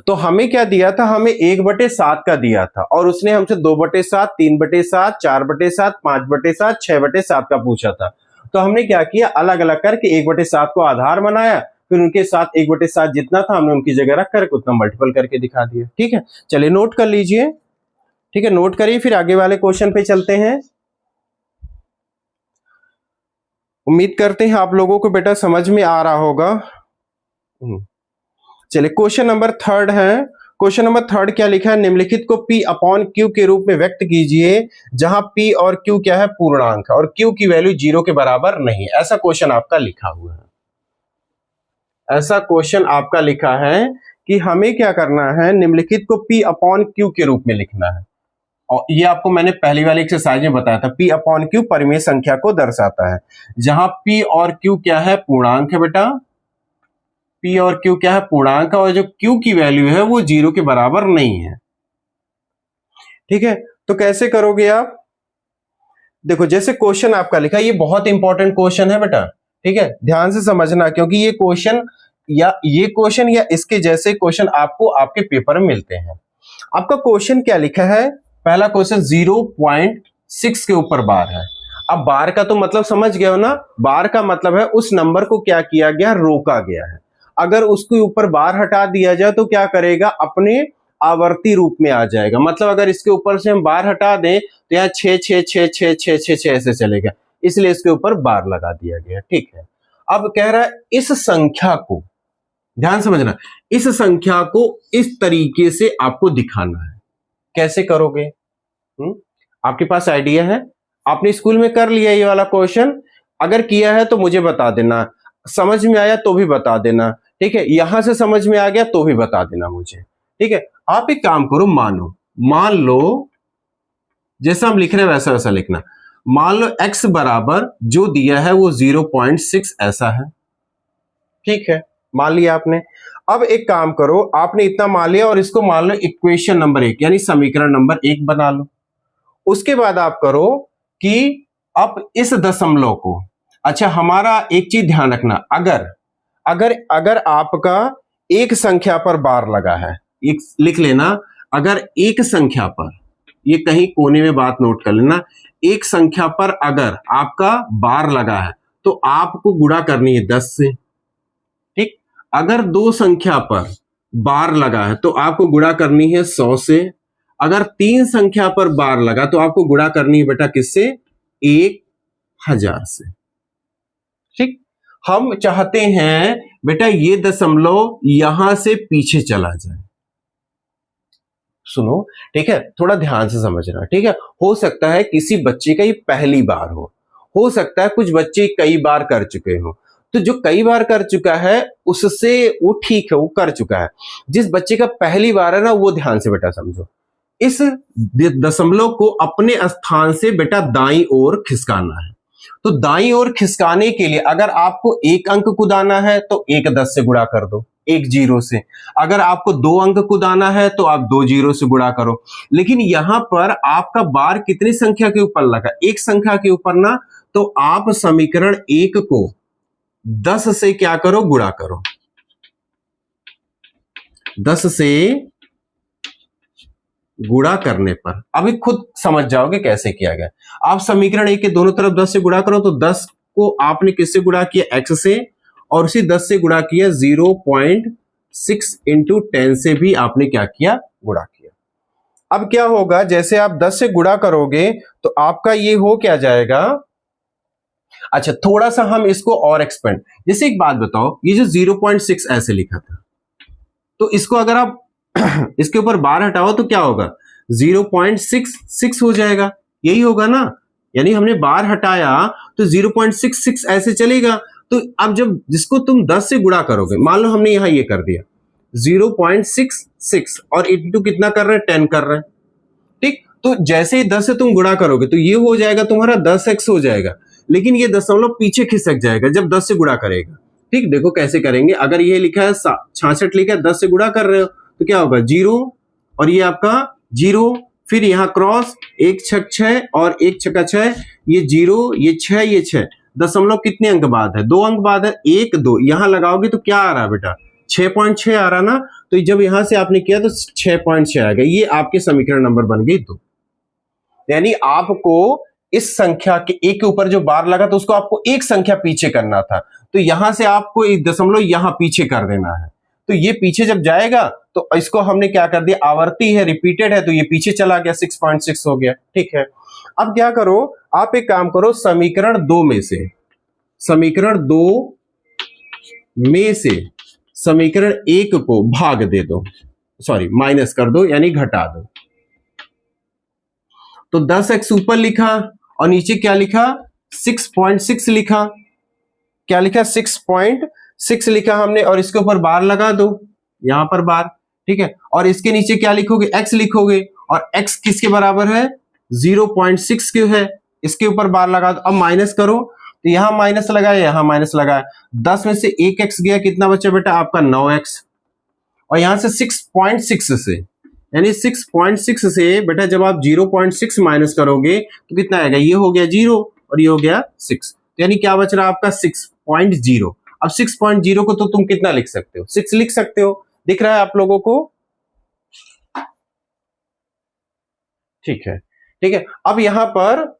तो हमें क्या दिया था, हमें 1/7 का दिया था और उसने हमसे 2/7, 3/7, 4/7, 5/7, 6/7 का पूछा था। तो हमने क्या किया, अलग अलग करके 1/7 को आधार बनाया, फिर उनके साथ 1/7 जितना था हमने उनकी जगह रख करके उतना मल्टीपल करके दिखा दिया। ठीक है, चलिए नोट कर लीजिए। ठीक है, नोट करिए, फिर आगे वाले क्वेश्चन पे चलते हैं। उम्मीद करते हैं आप लोगों को बेटा समझ में आ रहा होगा। चलिए क्वेश्चन नंबर 3 है। क्वेश्चन नंबर 3 क्या लिखा है, निम्नलिखित को P अपॉन Q के रूप में व्यक्त कीजिए जहां P और Q क्या है, पूर्णांक है और Q की वैल्यू 0 के बराबर नहीं। ऐसा क्वेश्चन आपका लिखा हुआ है, ऐसा क्वेश्चन आपका लिखा है कि हमें क्या करना है, निम्नलिखित को P अपॉन Q के रूप में लिखना है। और ये आपको मैंने पहली वाली एक्सरसाइज में बताया था, P अपॉन Q परिमेय संख्या को दर्शाता है, जहां P और Q क्या है, पूर्णांक है बेटा। P और Q क्या है, पूर्णांक, और जो Q की वैल्यू है वो 0 के बराबर नहीं है। ठीक है, तो कैसे करोगे आप, देखो जैसे क्वेश्चन आपका लिखा, ये बहुत इंपॉर्टेंट क्वेश्चन है बेटा। ठीक है, ध्यान से समझना, क्योंकि ये क्वेश्चन या इसके जैसे क्वेश्चन आपको आपके पेपर में मिलते हैं। आपका क्वेश्चन क्या लिखा है, पहला क्वेश्चन 0.6 के ऊपर बार है। अब बार का तो मतलब समझ गए हो ना, बार का मतलब है उस नंबर को क्या किया गया, रोका गया है। अगर उसके ऊपर बार हटा दिया जाए तो क्या करेगा, अपने आवर्ती रूप में आ जाएगा। मतलब अगर इसके ऊपर से हम बार हटा दें तो यहाँ 6 6 6 6 6 6 6 ऐसे चलेगा, इसलिए इसके ऊपर बार लगा दिया गया। ठीक है, अब कह रहा है इस संख्या को, ध्यान समझना, इस संख्या को इस तरीके से आपको दिखाना है। कैसे करोगे, आपके पास आइडिया है, आपने स्कूल में कर लिया ये वाला क्वेश्चन, अगर किया है तो मुझे बता देना, समझ में आया तो भी बता देना। ठीक है, यहां से समझ में आ गया तो भी बता देना मुझे। ठीक है, आप एक काम करो, मान लो जैसा हम लिख रहे हैं वैसा वैसा लिखना। मान लो x बराबर जो दिया है वो 0.6 ऐसा है। ठीक है, मान लिया आपने। अब एक काम करो, आपने इतना मान लिया और इसको मान लो इक्वेशन नंबर 1 यानी समीकरण नंबर 1 बना लो। उसके बाद आप करो कि अब इस दशमलव को, अच्छा हमारा एक चीज ध्यान रखना, अगर आपका एक संख्या पर बार लगा है, एक लिख लेना, अगर एक संख्या पर, ये कहीं कोने में बात नोट कर लेना, एक संख्या पर अगर आपका बार लगा है तो आपको गुणा करनी है 10 से। ठीक, अगर दो संख्या पर बार लगा है तो आपको गुणा करनी है 100 से। अगर 3 संख्या पर बार लगा तो आपको गुणा करनी है बेटा किससे? 1000 से। ठीक, हम चाहते हैं बेटा ये दशमलव यहां से पीछे चला जाए। सुनो, ठीक है, थोड़ा ध्यान से समझना। ठीक है, हो सकता है किसी बच्चे का ये पहली बार हो सकता है कुछ बच्चे कई बार कर चुके हो। तो जो कई बार कर चुका है उससे वो ठीक है, वो कर चुका है। जिस बच्चे का पहली बार है ना, वो ध्यान से बेटा समझो। इस दशमलव को अपने स्थान से बेटा दाईं ओर खिसकाना है। तो दाईं ओर खिसकाने के लिए अगर आपको एक अंक कूदाना है तो 1 10 से गुणा कर दो, 1 0 से। अगर आपको 2 अंक कूदाना है तो आप 2 0 से गुणा करो। लेकिन यहां पर आपका बार कितनी संख्या के ऊपर लगा? एक संख्या के ऊपर ना। तो आप समीकरण 1 को 10 से क्या करो? गुणा करो। 10 से गुणा करने पर अभी खुद समझ जाओगे कैसे किया गया। आप समीकरण 1 के दोनों तरफ 10 से गुणा करो तो 10 को आपने किससे गुणा किया? x से, और उसी 10 से गुणा किया 0.6 इंटू 10 से भी आपने क्या किया? गुणा किया। अब क्या होगा, जैसे आप 10 से गुणा करोगे तो आपका ये हो क्या जाएगा? अच्छा, थोड़ा सा हम इसको और एक्सपेंड, जैसे एक बात बताओ, ये जो 0.6 ऐसे लिखा था, तो इसको अगर आप इसके ऊपर बार हटाओ तो क्या होगा? 0.66 हो जाएगा, यही होगा ना। यानी हमने बार हटाया तो 0.66 ऐसे चलेगा। तो अब जब जिसको तुम 10 से गुणा करोगे, मान लो हमने यहां ये कर दिया 0.66 और इंटू कितना कर रहे हैं? 10 कर रहे हैं। ठीक, तो जैसे ही 10 से तुम गुणा करोगे तो ये हो जाएगा तुम्हारा 10x हो जाएगा, लेकिन ये दशमलव पीछे खिसक जाएगा जब 10 से गुणा करेगा। ठीक, देखो कैसे करेंगे। अगर ये लिखा है 66 लिखा है, 10 से गुणा कर रहे हो तो क्या होगा? 0 और ये आपका 0, फिर यहां क्रॉस 1 6 6 और 1 6 6, ये 0 ये 6 ये 6, दशमलव कितने अंक बाद है? 2 अंक बाद है। 1 2 यहां लगाओगे तो क्या आ रहा है बेटा? 6.6 आ रहा ना। तो जब यहां से आपने किया तो 6.6 आ गया। ये आपके समीकरण नंबर बन गई 2। यानी आपको इस संख्या के एक के ऊपर जो बार लगा तो उसको आपको एक संख्या पीछे करना था, तो यहां से आपको एक दशमलव यहां पीछे कर देना है। तो ये पीछे जब जाएगा तो इसको हमने क्या कर दिया? आवर्ती है, रिपीटेड है, तो ये पीछे चला गया, 6.6 हो गया। ठीक है, अब क्या करो, आप एक काम करो, समीकरण 2 में से समीकरण 1 को भाग दे दो, सॉरी माइनस कर दो, यानी घटा दो। तो 10x ऊपर लिखा और नीचे क्या लिखा? 6.6 लिखा। क्या लिखा? 6.6 लिखा हमने, और इसके ऊपर बार लगा दो, यहां पर बार। ठीक है, और इसके नीचे क्या लिखोगे? x लिखोगे, और x किसके बराबर है? 0.6 क्यों है? इसके ऊपर बार लगा दो। अब माइनस करो, तो यहां माइनस लगाया, यहां माइनस लगाया, 10 में से 1x गया, कितना बचा बेटा? आपका 9x। और यहां से 6.6 से, यानी 6.6 से बेटा जब आप 0.6 माइनस करोगे तो कितना आएगा? ये हो गया 0 और ये हो गया 6, तो यानी क्या बच रहा है आपका? 6.0। अब 6.0 को तो तुम कितना लिख सकते हो? 6 लिख सकते हो। दिख रहा है आप लोगों को? ठीक है, ठीक है। अब यहां पर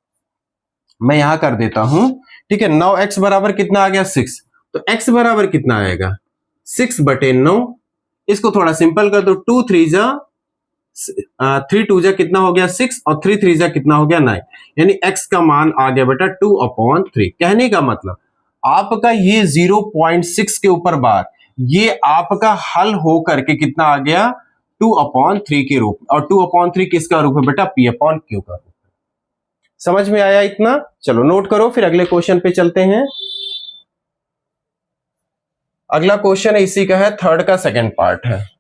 मैं यहां कर देता हूं। ठीक है, 9x बराबर कितना आ गया? 6। तो x बराबर कितना आएगा? 6/9। इसको थोड़ा सिंपल कर दो, 2 3 जा 3 2 जा कितना हो गया? 6, और 3 3 जा कितना हो गया? 9। यानी x का मान आ गया बेटा 2/3। कहने का मतलब आपका ये 0.6 के ऊपर बार, ये आपका हल हो करके कितना आ गया? 2/3 के रूप में। और 2/3 किसका रूप है बेटा? p/q का रूप। समझ में आया इतना? चलो नोट करो, फिर अगले क्वेश्चन पे चलते हैं। अगला क्वेश्चन इसी का है, थर्ड का सेकंड पार्ट है।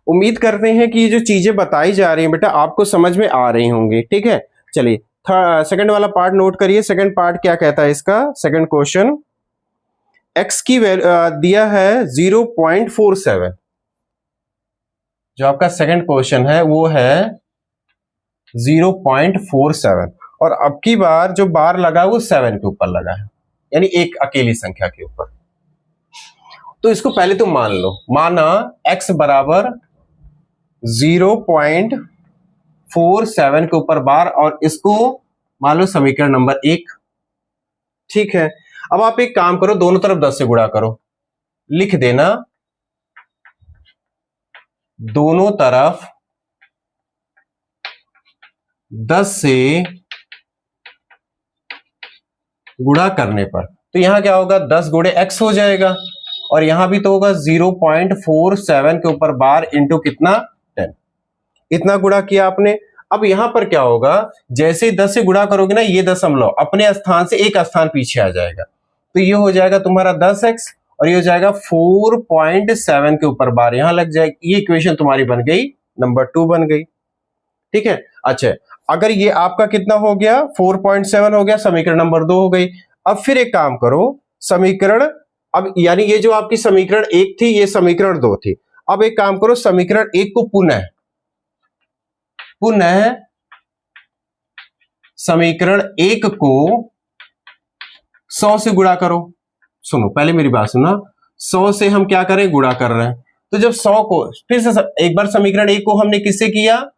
उम्मीद करते हैं कि ये जो चीजें बताई जा रही हैं बेटा आपको समझ में आ रही होंगी। ठीक है, चलिए सेकंड वाला पार्ट नोट करिए। सेकंड पार्ट क्या कहता है इसका? सेकंड क्वेश्चन, x की वैल्यू दिया है 0.47। जो आपका सेकंड क्वेश्चन है वो है 0.47, और अब की बार जो बार लगा वो 7 के ऊपर लगा है, यानी एक अकेली संख्या के ऊपर। तो इसको पहले तो मान लो, माना x बराबर 0.47 के ऊपर बार, और इसको मान लो समीकरण नंबर 1। ठीक है, अब आप एक काम करो, दोनों तरफ 10 से गुणा करो, लिख देना दोनों तरफ 10 से गुणा करने पर, तो यहां क्या होगा 10 गुणे x हो जाएगा, और यहां भी तो होगा 0.47 के ऊपर बार इंटू कितना 10, इतना गुणा किया आपने। अब यहां पर क्या होगा, जैसे ही 10 से गुणा करोगे ना, ये दशमलव अपने स्थान से एक स्थान पीछे आ जाएगा, तो ये हो जाएगा तुम्हारा 10x, और ये हो जाएगा 4.7 के ऊपर बार यहां लग जाएगी। ये इक्वेशन तुम्हारी बन गई, नंबर 2 बन गई। ठीक है, अच्छा, अगर ये आपका कितना हो गया 4.7 हो गया, समीकरण नंबर 2 हो गई। अब फिर एक काम करो, समीकरण, अब यानी ये जो आपकी समीकरण 1 थी, ये समीकरण 2 थी। अब एक काम करो, समीकरण 1 को पुनः समीकरण 1 को 100 से गुणा करो। सुनो, पहले मेरी बात सुनो, 100 से हम क्या करें, गुणा कर रहे हैं, तो जब 100 को फिर से एक बार समीकरण 1 को हमने किससे किया,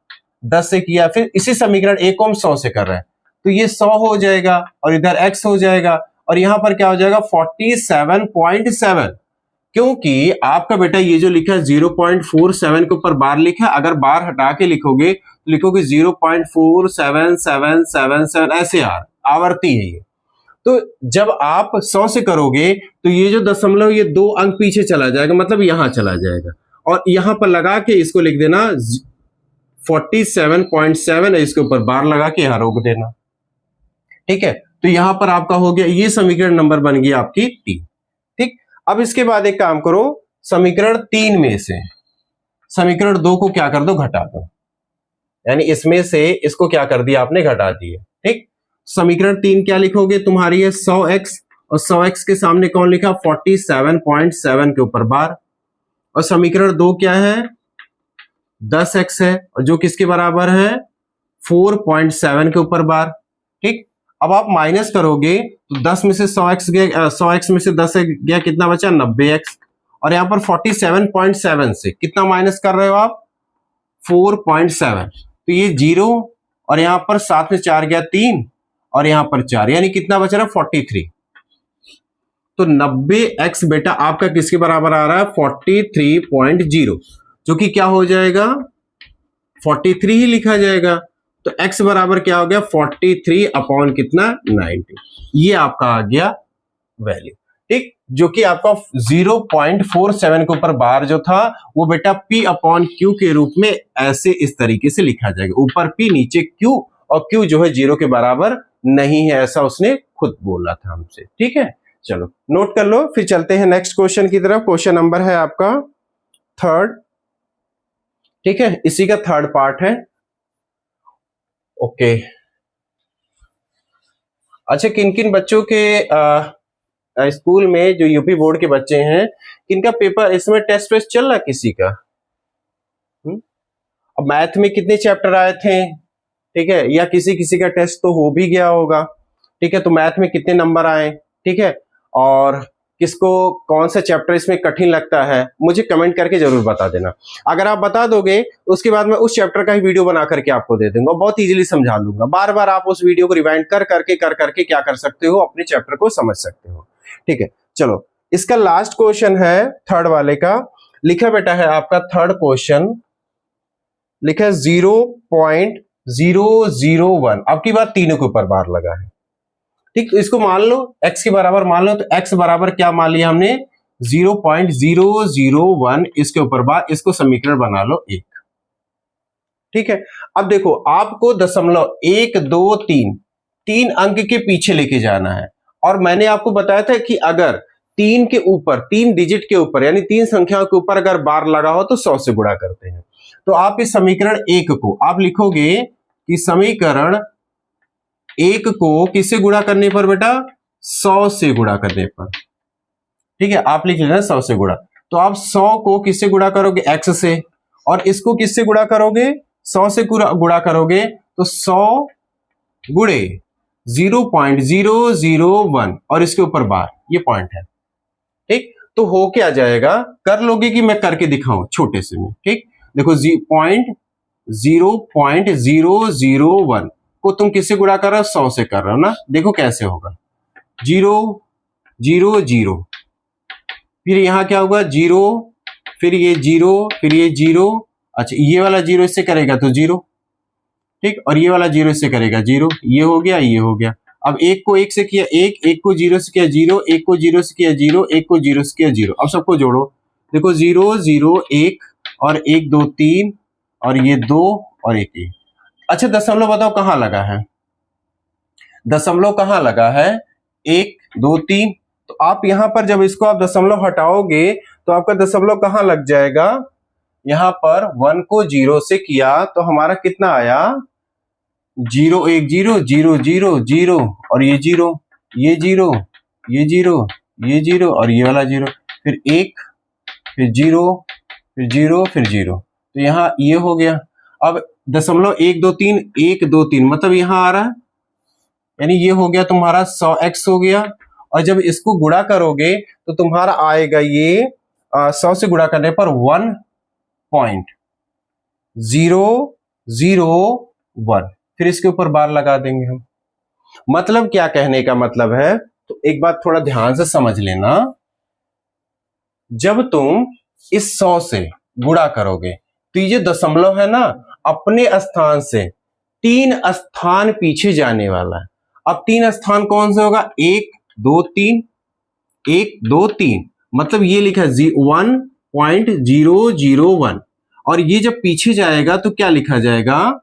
10 से किया, फिर इसी समीकरण 1 को हम 100 से कर रहे हैं, तो ये 100 हो जाएगा और इधर x हो जाएगा, और यहां पर क्या हो जाएगा 47.7, क्योंकि आपका बेटा ये जो लिखा है 0.47 के ऊपर बार लिखा है, अगर बार हटा के लिखोगे तो लिखोगे 0.47777 ऐसे आवर्ती है ये। तो जब आप 100 से करोगे तो ये जो दशमलव ये 2 अंक पीछे चला जाएगा, मतलब यहां चला जाएगा, और यहां पर लगा के इसको लिख देना 47.7 है, इसके ऊपर बार लगा के यहां रोक देना। ठीक है, तो यहां पर आपका हो गया, ये समीकरण नंबर बन गई आपकी 3। ठीक, अब इसके बाद एक काम करो, समीकरण 3 में से समीकरण 2 को क्या कर दो, घटा दो, यानी इसमें से इसको क्या कर दिया आपने, घटा दिया। ठीक, समीकरण 3 क्या लिखोगे, तुम्हारी है 100x, और 100x के सामने कौन लिखा 47.7 के ऊपर बार, और समीकरण 2 क्या है 10x है, और जो किसके बराबर है 4.7 के ऊपर बार। ठीक, अब आप माइनस करोगे तो 10 में से 100x गया, 100x में से 10 गया, कितना बचा 90x, और यहां पर 47.7 से कितना माइनस कर रहे हो आप 4.7, तो ये 0, और यहां पर 7 में 4 गया 3, और यहां पर 4, यानी कितना बच रहा है 43। तो 90x बेटा आपका किसके बराबर आ रहा है 43.0, जो कि क्या हो जाएगा 43 ही लिखा जाएगा। तो x बराबर क्या हो गया 43 अपॉन कितना 90, ये आपका आ गया वैल्यू। ठीक, जो कि आपका 0.47 के ऊपर बार जो था वो बेटा p अपॉन q के रूप में ऐसे इस तरीके से लिखा जाएगा, ऊपर p नीचे q, और q जो है 0 के बराबर नहीं है, ऐसा उसने खुद बोला था हमसे। ठीक है, चलो नोट कर लो, फिर चलते हैं नेक्स्ट क्वेश्चन की तरफ। क्वेश्चन नंबर है आपका 3rd। ठीक है, इसी का 3rd पार्ट है। ओके, अच्छा, किन किन बच्चों के स्कूल में जो यूपी बोर्ड के बच्चे हैं, किनका पेपर इसमें टेस्ट वेस्ट चल रहा किसी का? अब मैथ में कितने चैप्टर आए थे? ठीक है, या किसी किसी का टेस्ट तो हो भी गया होगा। ठीक है, तो मैथ में कितने नंबर आए? ठीक है, और किसको कौन सा चैप्टर इसमें कठिन लगता है, मुझे कमेंट करके जरूर बता देना। अगर आप बता दोगे उसके बाद मैं उस चैप्टर का ही वीडियो बना करके आपको दे दूंगा, बहुत इजीली समझा लूंगा। बार बार आप उस वीडियो को रिवाइंड कर करके क्या कर सकते हो, अपने चैप्टर को समझ सकते हो। ठीक है, चलो इसका लास्ट क्वेश्चन है 3rd वाले का। लिखा बेटा है आपका 3rd क्वेश्चन, लिखा है 0.001, अब की बात तीनों के ऊपर बार लगा है। ठीक, तो इसको मान लो x के बराबर मान लो, तो x बराबर क्या मान लिया हमने 0.001, इसके ऊपर बार, इसको समीकरण बना लो 1। ठीक है, अब देखो आपको दशमलव 1 2 3 अंक के पीछे लेके जाना है, और मैंने आपको बताया था कि अगर 3 के ऊपर 3 डिजिट के ऊपर यानी 3 संख्याओं के ऊपर अगर बार लगा हो तो 100 से गुणा करते हैं। तो आप इस समीकरण 1 को आप लिखोगे कि समीकरण 1 को किससे गुणा करने पर बेटा 100 से गुणा करने पर। ठीक है, आप लिख लेना 100 से गुणा, तो आप 100 को किससे गुणा करोगे x से, और इसको किससे गुणा करोगे 100 से गुणा करोगे, तो 100 गुणे 0.001 और इसके ऊपर बार, ये पॉइंट है। ठीक, तो हो क्या जाएगा, कर लोगे कि मैं करके दिखाऊं छोटे से में? ठीक, देखो 0.001 को तुम किससे गुणा कर रहे हो 100 से कर रहे हो ना, देखो कैसे होगा 0 0 0, फिर यहां क्या होगा 0, फिर ये 0, फिर ये 0, अच्छा ये वाला 0 इससे करेगा तो 0, ठीक, और ये वाला 0 इससे करेगा 0, ये हो गया, ये हो गया। अब एक को 1 से किया 1, एक को 0 से किया 0, एक को 0 से किया 0, एक को 0 से किया 0। अब सबको जोड़ो, देखो 0 0 1 और 1 2 3 और ये 2 और 1 1। अच्छा दशमलव बताओ कहाँ लगा है, दशमलव कहाँ लगा है, 1 2 3। तो आप यहां पर जब इसको आप दशमलव हटाओगे तो आपका दशमलव कहाँ लग जाएगा, यहां पर 1 को 0 से किया तो हमारा कितना आया, 0 1 0 0 0 0 और ये 0, ये 0, ये 0, ये 0 और ये वाला 0, फिर 1, फिर 0, फिर 0, फिर 0। तो यहाँ ये हो गया। अब दशमलव 1 2 3 1 2 3 मतलब यहाँ आ रहा है, यानी ये हो गया तुम्हारा 100x हो गया। और जब इसको गुणा करोगे तो तुम्हारा आएगा ये 100 से गुणा करने पर 1.001, फिर इसके ऊपर बार लगा देंगे हम। मतलब क्या कहने का मतलब है, तो एक बात थोड़ा ध्यान से समझ लेना, जब तुम इस 100 से गुणा करोगे तो ये दशमलव है ना, अपने स्थान से 3 स्थान पीछे जाने वाला है। अब 3 स्थान कौन से होगा, 1 2 3, 1 2 3, मतलब ये लिखा है 1.001, और ये जब पीछे जाएगा तो क्या लिखा जाएगा,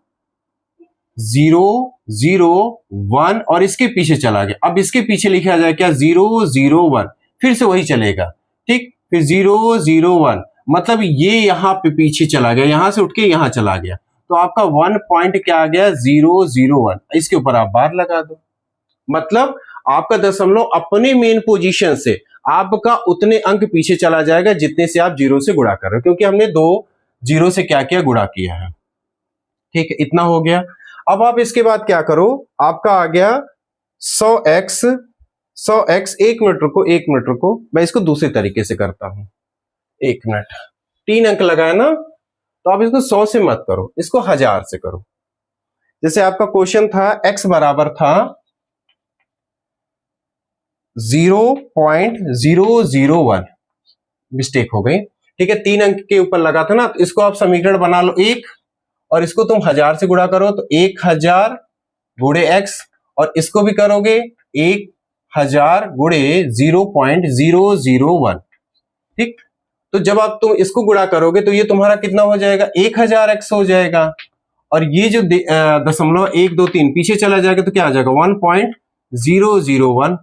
0 0 1, और इसके पीछे चला गया, अब इसके पीछे लिखा जाए क्या, 0 0 1, फिर से वही चलेगा, ठीक, फिर 0 0 1, मतलब ये यहां पे पीछे चला गया, यहां से उठ के यहां चला गया, तो आपका 1 पॉइंट क्या आ गया, 0 0 1। इसके ऊपर आप बार लगा दो, मतलब आपका दशमलव अपने मेन पोजीशन से आपका उतने अंक पीछे चला जाएगा जितने से आप 0 से गुणा कर रहे हो, क्योंकि हमने 2 0 से क्या किया, गुणा किया है, ठीक है, इतना हो गया। अब आप इसके बाद क्या करो, आपका आ गया 100x, 100x, 1 मिनट रुको, 1 मिनट रुको, मैं इसको दूसरे तरीके से करता हूं, 1 मिनट, 3 अंक लगाया ना, तो आप इसको 100 से मत करो, इसको 1000 से करो। जैसे आपका क्वेश्चन था x बराबर था 0.001, मिस्टेक हो गई, ठीक है, 3 अंक के ऊपर लगा था ना, तो इसको आप समीकरण बना लो 1, और इसको तुम 1000 से गुणा करो तो 1000 गुणे x, और इसको भी करोगे 1000 गुणे 0.001, ठीक। तो जब आप तुम इसको गुणा करोगे तो ये तुम्हारा कितना हो जाएगा, 1000x हो जाएगा, और ये जो दशमलव 1 2 3 पीछे चला जाएगा तो क्या आ जाएगा, 1.001,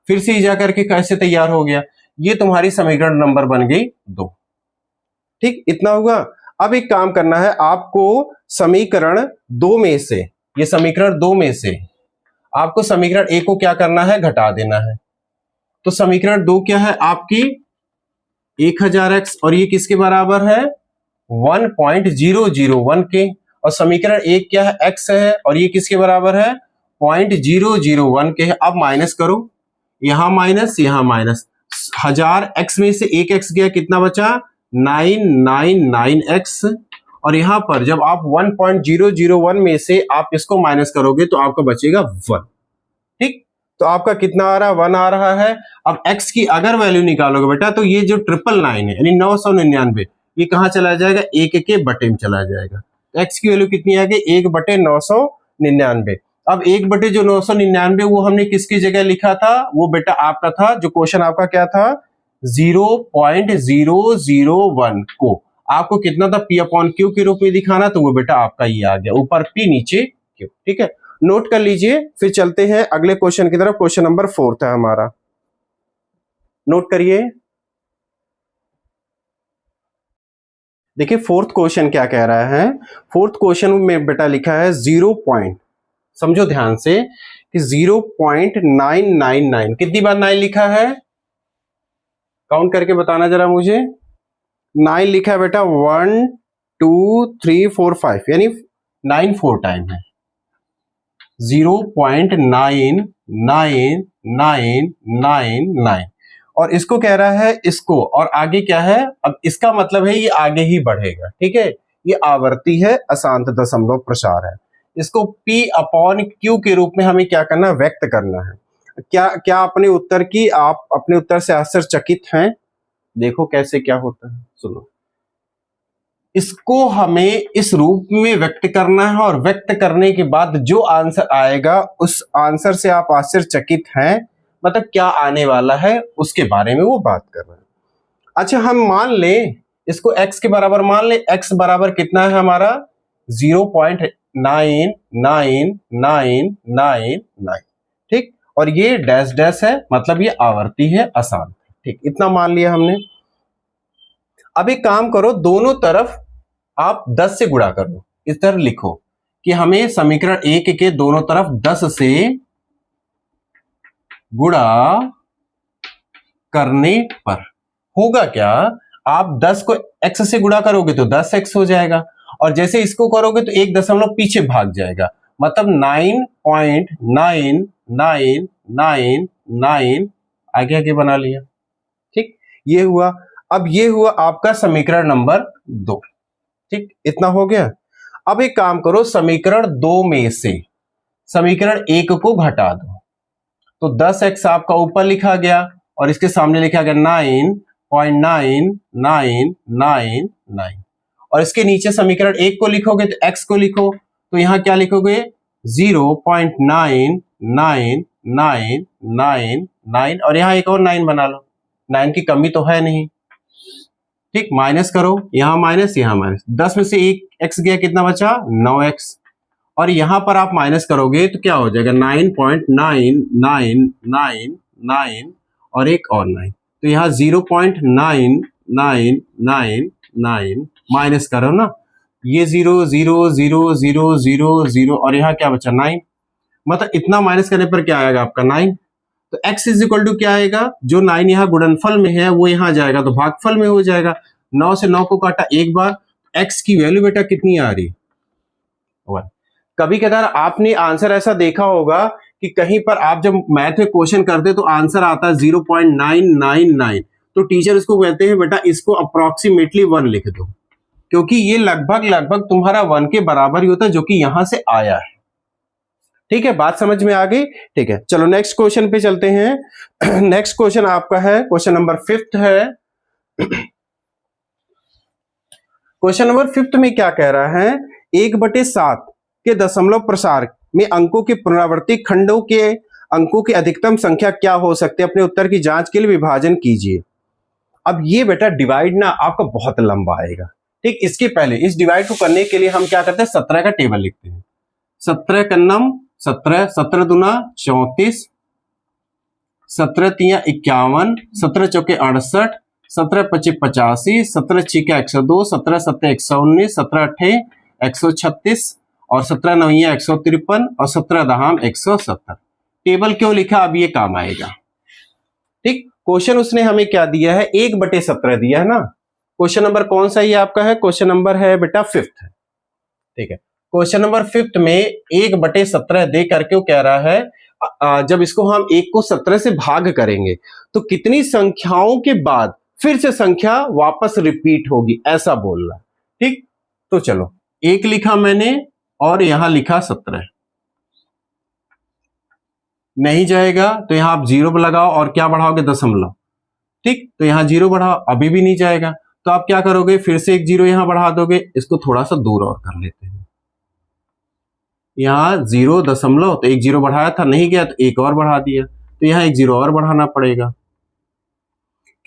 फिर से जाकर के कैसे तैयार हो गया, ये तुम्हारी समीकरण नंबर बन गई 2, ठीक, इतना होगा। अब एक काम करना है आपको, समीकरण 2 में से, ये समीकरण 2 में से आपको समीकरण 1 को क्या करना है, घटा देना है। तो समीकरण 2 क्या है आपकी, 1000x, और ये किसके बराबर है, 1.001 के, और समीकरण 1 क्या है, x है, और ये किसके बराबर है, 0.001 के है। अब माइनस करो, यहां माइनस, यहां माइनस, 1000x में से 1x गया, कितना बचा, 999x, और यहां पर जब आप 1.001 में से आप इसको माइनस करोगे तो आपका बचेगा 1, ठीक, तो आपका कितना आ रहा है, 1 आ रहा है। अब x की अगर वैल्यू निकालोगे बेटा तो ये जो 999 है, यानी 999, ये कहां चला जाएगा, 1 के बटे में चला जाएगा, तो x की वैल्यू कितनी आ गई, 1/999। अब 1/999 वो हमने किसकी जगह लिखा था, वो बेटा आपका था, जो क्वेश्चन आपका क्या था, 0.001 को आपको कितना था, P/Q के रूप में दिखाना, तो वो बेटा आपका ये आ गया, ऊपर P नीचे Q, ठीक है, नोट कर लीजिए। फिर चलते हैं अगले क्वेश्चन की तरफ, क्वेश्चन नंबर 4 है हमारा, नोट करिए। देखिए 4th क्वेश्चन क्या कह रहा है, 4th क्वेश्चन में बेटा लिखा है 0 पॉइंट, समझो ध्यान से कि 0.999, कितनी बार 9 लिखा है, काउंट करके बताना जरा मुझे, 9 लिखा है बेटा, 1 2 3 4 5, यानी 9 4 टाइम है, 0.99999, और इसको कह रहा है इसको, और आगे क्या है, अब इसका मतलब है ये आगे ही बढ़ेगा, ठीक है, ये आवर्ती है, अशांत दशमलव प्रसार है, इसको P/Q के रूप में हमें क्या करना है, व्यक्त करना है। क्या क्या अपने उत्तर की, आप अपने उत्तर से आश्चर्यचकित हैं, देखो कैसे क्या होता है, सुनो। इसको हमें इस रूप में व्यक्त करना है और व्यक्त करने के बाद जो आंसर आएगा उस आंसर से आप आश्चर्यचकित हैं, मतलब क्या आने वाला है उसके बारे में वो बात कर रहे हैं। अच्छा, हम मान लें इसको x के बराबर मान लें। x बराबर कितना है हमारा 0.99999, ठीक। और ये डैश डैश है, मतलब ये आवर्ती है, आसान, ठीक। इतना मान लिया हमने। अब एक काम करो, दोनों तरफ आप 10 से गुणा करो। इस तरह लिखो कि हमें समीकरण 1 के दोनों तरफ 10 से गुणा करने पर होगा क्या, आप 10 को x से गुणा करोगे तो 10x हो जाएगा, और जैसे इसको करोगे तो 1 दशमलव पीछे भाग जाएगा, मतलब 9.9999 आगे आगे बना लिया, ठीक। ये हुआ। अब ये हुआ आपका समीकरण नंबर 2, ठीक। इतना हो गया। अब एक काम करो, समीकरण 2 में से समीकरण 1 को घटा दो, तो 10x आपका ऊपर लिखा गया और इसके सामने लिखा गया 9.9999, और इसके नीचे समीकरण 1 को लिखोगे तो x को लिखो, तो यहां क्या लिखोगे 0.9999, और यहां एक और 9 बना लो, 9 की कमी तो है नहीं, ठीक। माइनस करो, यहां माइनस यहां माइनस, 10 में से 1 x गया, कितना बचा 9x, और यहां पर आप माइनस करोगे तो क्या हो जाएगा 9.9999 और एक और 9, तो यहां 0.9999 माइनस करो ना, ये 0 0 0 0 0 0 और यहां क्या बचा 9, मतलब इतना माइनस करने पर क्या आएगा आपका 9। तो x इज इक्वल टू क्या आएगा, जो 9 यहाँ गुणनफल में है वो यहाँ जाएगा तो भागफल में हो जाएगा। 9 से 9 को काटा एक बार, x की वैल्यू बेटा कितनी आ रही 1। कभी कभार आपने आंसर ऐसा देखा होगा कि कहीं पर आप जब मैथ में क्वेश्चन करते तो आंसर आता है 0.999, तो टीचर इसको कहते हैं बेटा इसको अप्रोक्सीमेटली 1 लिख दो, क्योंकि ये लगभग तुम्हारा 1 के बराबर ही होता है जो कि यहां से आया है, ठीक है। बात समझ में आ गई, ठीक है। चलो नेक्स्ट क्वेश्चन पे चलते हैं। नेक्स्ट क्वेश्चन आपका है क्वेश्चन नंबर 5 है। क्वेश्चन नंबर 5 में क्या कह रहा है, 1/7 के दशमलव प्रसार में अंकों के पुनरावर्ती खंडों के अंकों की अधिकतम संख्या क्या हो सकती है, अपने उत्तर की जांच के लिए विभाजन कीजिए। अब ये बेटा डिवाइड ना आपका बहुत लंबा आएगा, ठीक। इसके पहले इस डिवाइड को करने के लिए हम क्या करते हैं, 17 का टेबल लिखते हैं। 17 कन्नम 17, 17 दूना 34, 17 तिया 51, 17 चौके 68, 17 पचे 85, 17 छिका 102, 17 सत्ते 119, 17 अठे 136 और 17 नविया 153 और 17 दहाम 170। टेबल क्यों लिखा, अब ये काम आएगा, ठीक। क्वेश्चन उसने हमें क्या दिया है, 1/17 दिया है ना। क्वेश्चन नंबर कौन सा ये आपका है, क्वेश्चन नंबर है बेटा 5, ठीक है। क्वेश्चन नंबर 5 में 1/17 दे करके वो कह रहा है जब इसको हम 1 को 17 से भाग करेंगे तो कितनी संख्याओं के बाद फिर से संख्या वापस रिपीट होगी, ऐसा बोल रहा, ठीक। तो चलो 1 लिखा मैंने और यहां लिखा 17, नहीं जाएगा तो यहां आप 0 लगाओ और क्या बढ़ाओगे दशमलव, ठीक। तो यहां 0 बढ़ाओ, अभी भी नहीं जाएगा, तो आप क्या करोगे, फिर से एक 0 यहां बढ़ा दोगे। इसको थोड़ा सा दूर और कर लेते हैं, यहाँ 0 दशमलव, तो एक 0 बढ़ाया था नहीं गया तो एक और बढ़ा दिया, तो यहाँ एक 0 और बढ़ाना पड़ेगा।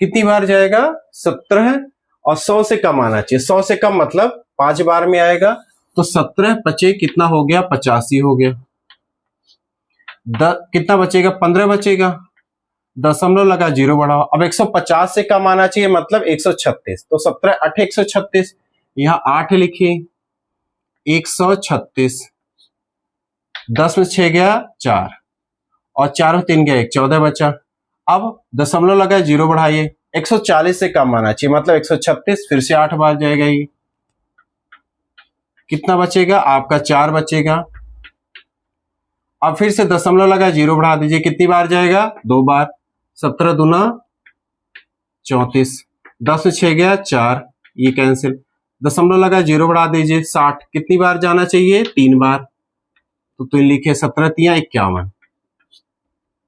कितनी बार जाएगा 17, और 100 से कम आना चाहिए, 100 से कम मतलब 5 बार में आएगा, तो 17 पचे कितना हो गया 85 हो गया। कितना बचेगा 15 बचेगा, दशमलव लगा 0 बढ़ाओ। अब 150 से कम आना चाहिए मतलब 136, तो 17 8 136, यहाँ 8 लिखिए 136, 10 में 6 गया 4 और 4 में 3 गया 1, 14 बचा। अब दशमलव लगा 0 बढ़ाइए, 140 से कम आना चाहिए मतलब 136, फिर से 8 बार जाएगा, ये कितना बचेगा आपका 4 बचेगा। अब फिर से दशमलव लगा 0 बढ़ा दीजिए, कितनी बार जाएगा 2 बार, 17 दूना 34, 10 में 6 गया 4, ये कैंसिल, दशमलव लगा 0 बढ़ा दीजिए 60, कितनी बार जाना चाहिए 3 बार, तो 3 लिखे 17 तिया 51,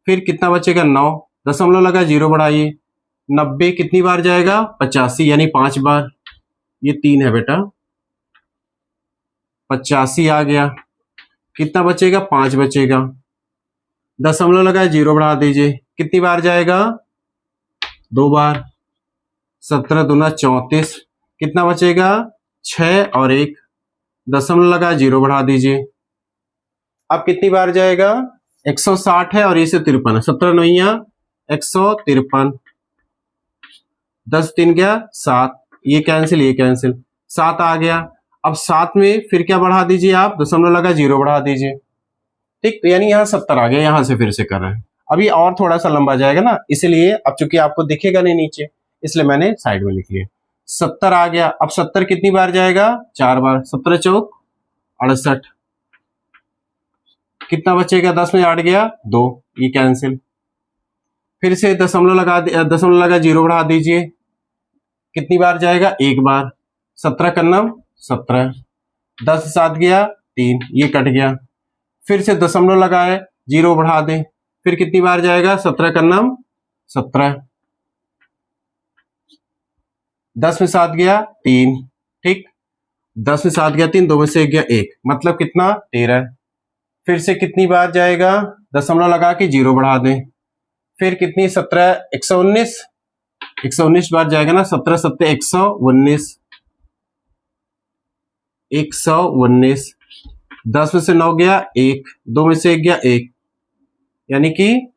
फिर कितना बचेगा 9, दशमलव लगा 0 बढ़ाइए 90, कितनी बार जाएगा 85 यानी 5 बार, ये 3 है बेटा 85 आ गया, कितना बचेगा 5 बचेगा, दशमलव लगाए 0 बढ़ा दीजिए, कितनी बार जाएगा 2 बार, 17 दूना 34, कितना बचेगा 6 और 1, दशमलव लगाए 0 बढ़ा दीजिए, अब कितनी बार जाएगा 160 है और इसे 53 है, 17 नौया 153, 10 3 गया 7, ये कैंसिल 7 आ गया। अब 7 में फिर क्या बढ़ा दीजिए आप, दशमलव लगा 0 बढ़ा दीजिए, ठीक, तो यानी यहाँ 70 आ गया, यहां से फिर से कर रहे हैं। अब ये और थोड़ा सा लंबा जाएगा ना, इसलिए अब चूंकि आपको दिखेगा नहीं नीचे, इसलिए मैंने साइड में लिख लिया। 70 आ गया, अब 70 कितनी बार जाएगा 4 बार, 17 चौक 68, कितना बचेगा 10 में 8 गया 2, ये कैंसिल, फिर से दशमलव लगा 0 बढ़ा दीजिए, कितनी बार जाएगा 1 बार, 17 का 9 17, 10 7 गया 3, ये कट गया, फिर से दशमलव लगाए 0 बढ़ा दें, फिर कितनी बार जाएगा 17 का 9 17, 10 में 7 गया 3, ठीक, 10 में 7 गया 3, 2 में से 1 गया 1, मतलब कितना 13, फिर से कितनी बार जाएगा दशमलव लगा के 0 बढ़ा दें, फिर कितनी 17 119 बार जाएगा ना, 17 7 119, 10 में से 9 गया 1, 2 में से 1 गया 1, यानी कि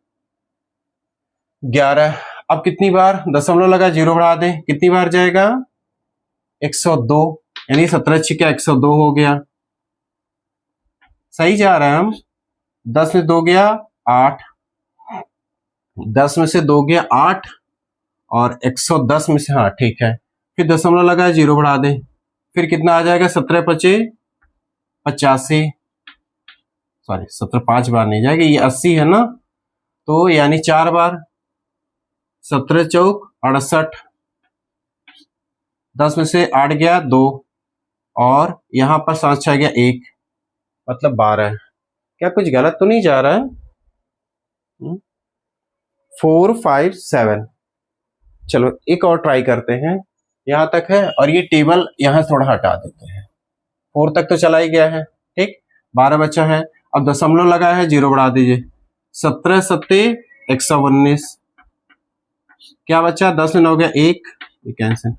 11। अब कितनी बार दशमलव लगा 0 बढ़ा दें, कितनी बार जाएगा 102, यानी 17 छिका 102 हो गया, सही जा रहा है हम। 10 में 2 गया 8, 10 में से 2 गया 8 और 110 में से, हाँ ठीक है, फिर दशमलव लगा 0 बढ़ा दें, फिर कितना आ जाएगा 17 पचे 85, सॉरी 17 5 बार नहीं जाएगा, ये 80 है ना, तो यानी 4 बार, 17 चौक 68, 10 में से 8 गया 2 और यहां पर 7 6 गया 1, मतलब 12। क्या कुछ गलत तो नहीं जा रहा है? 4 5 7, चलो एक और ट्राई करते हैं, यहां तक है और ये टेबल यहां थोड़ा हटा देते हैं, 4 तक तो चला ही गया है, ठीक, 12 बचा है, अब दशमलव लगा है 0 बढ़ा दीजिए, 17 7 119, क्या बचा 10 में 9 गया 1, ये कैंसिल।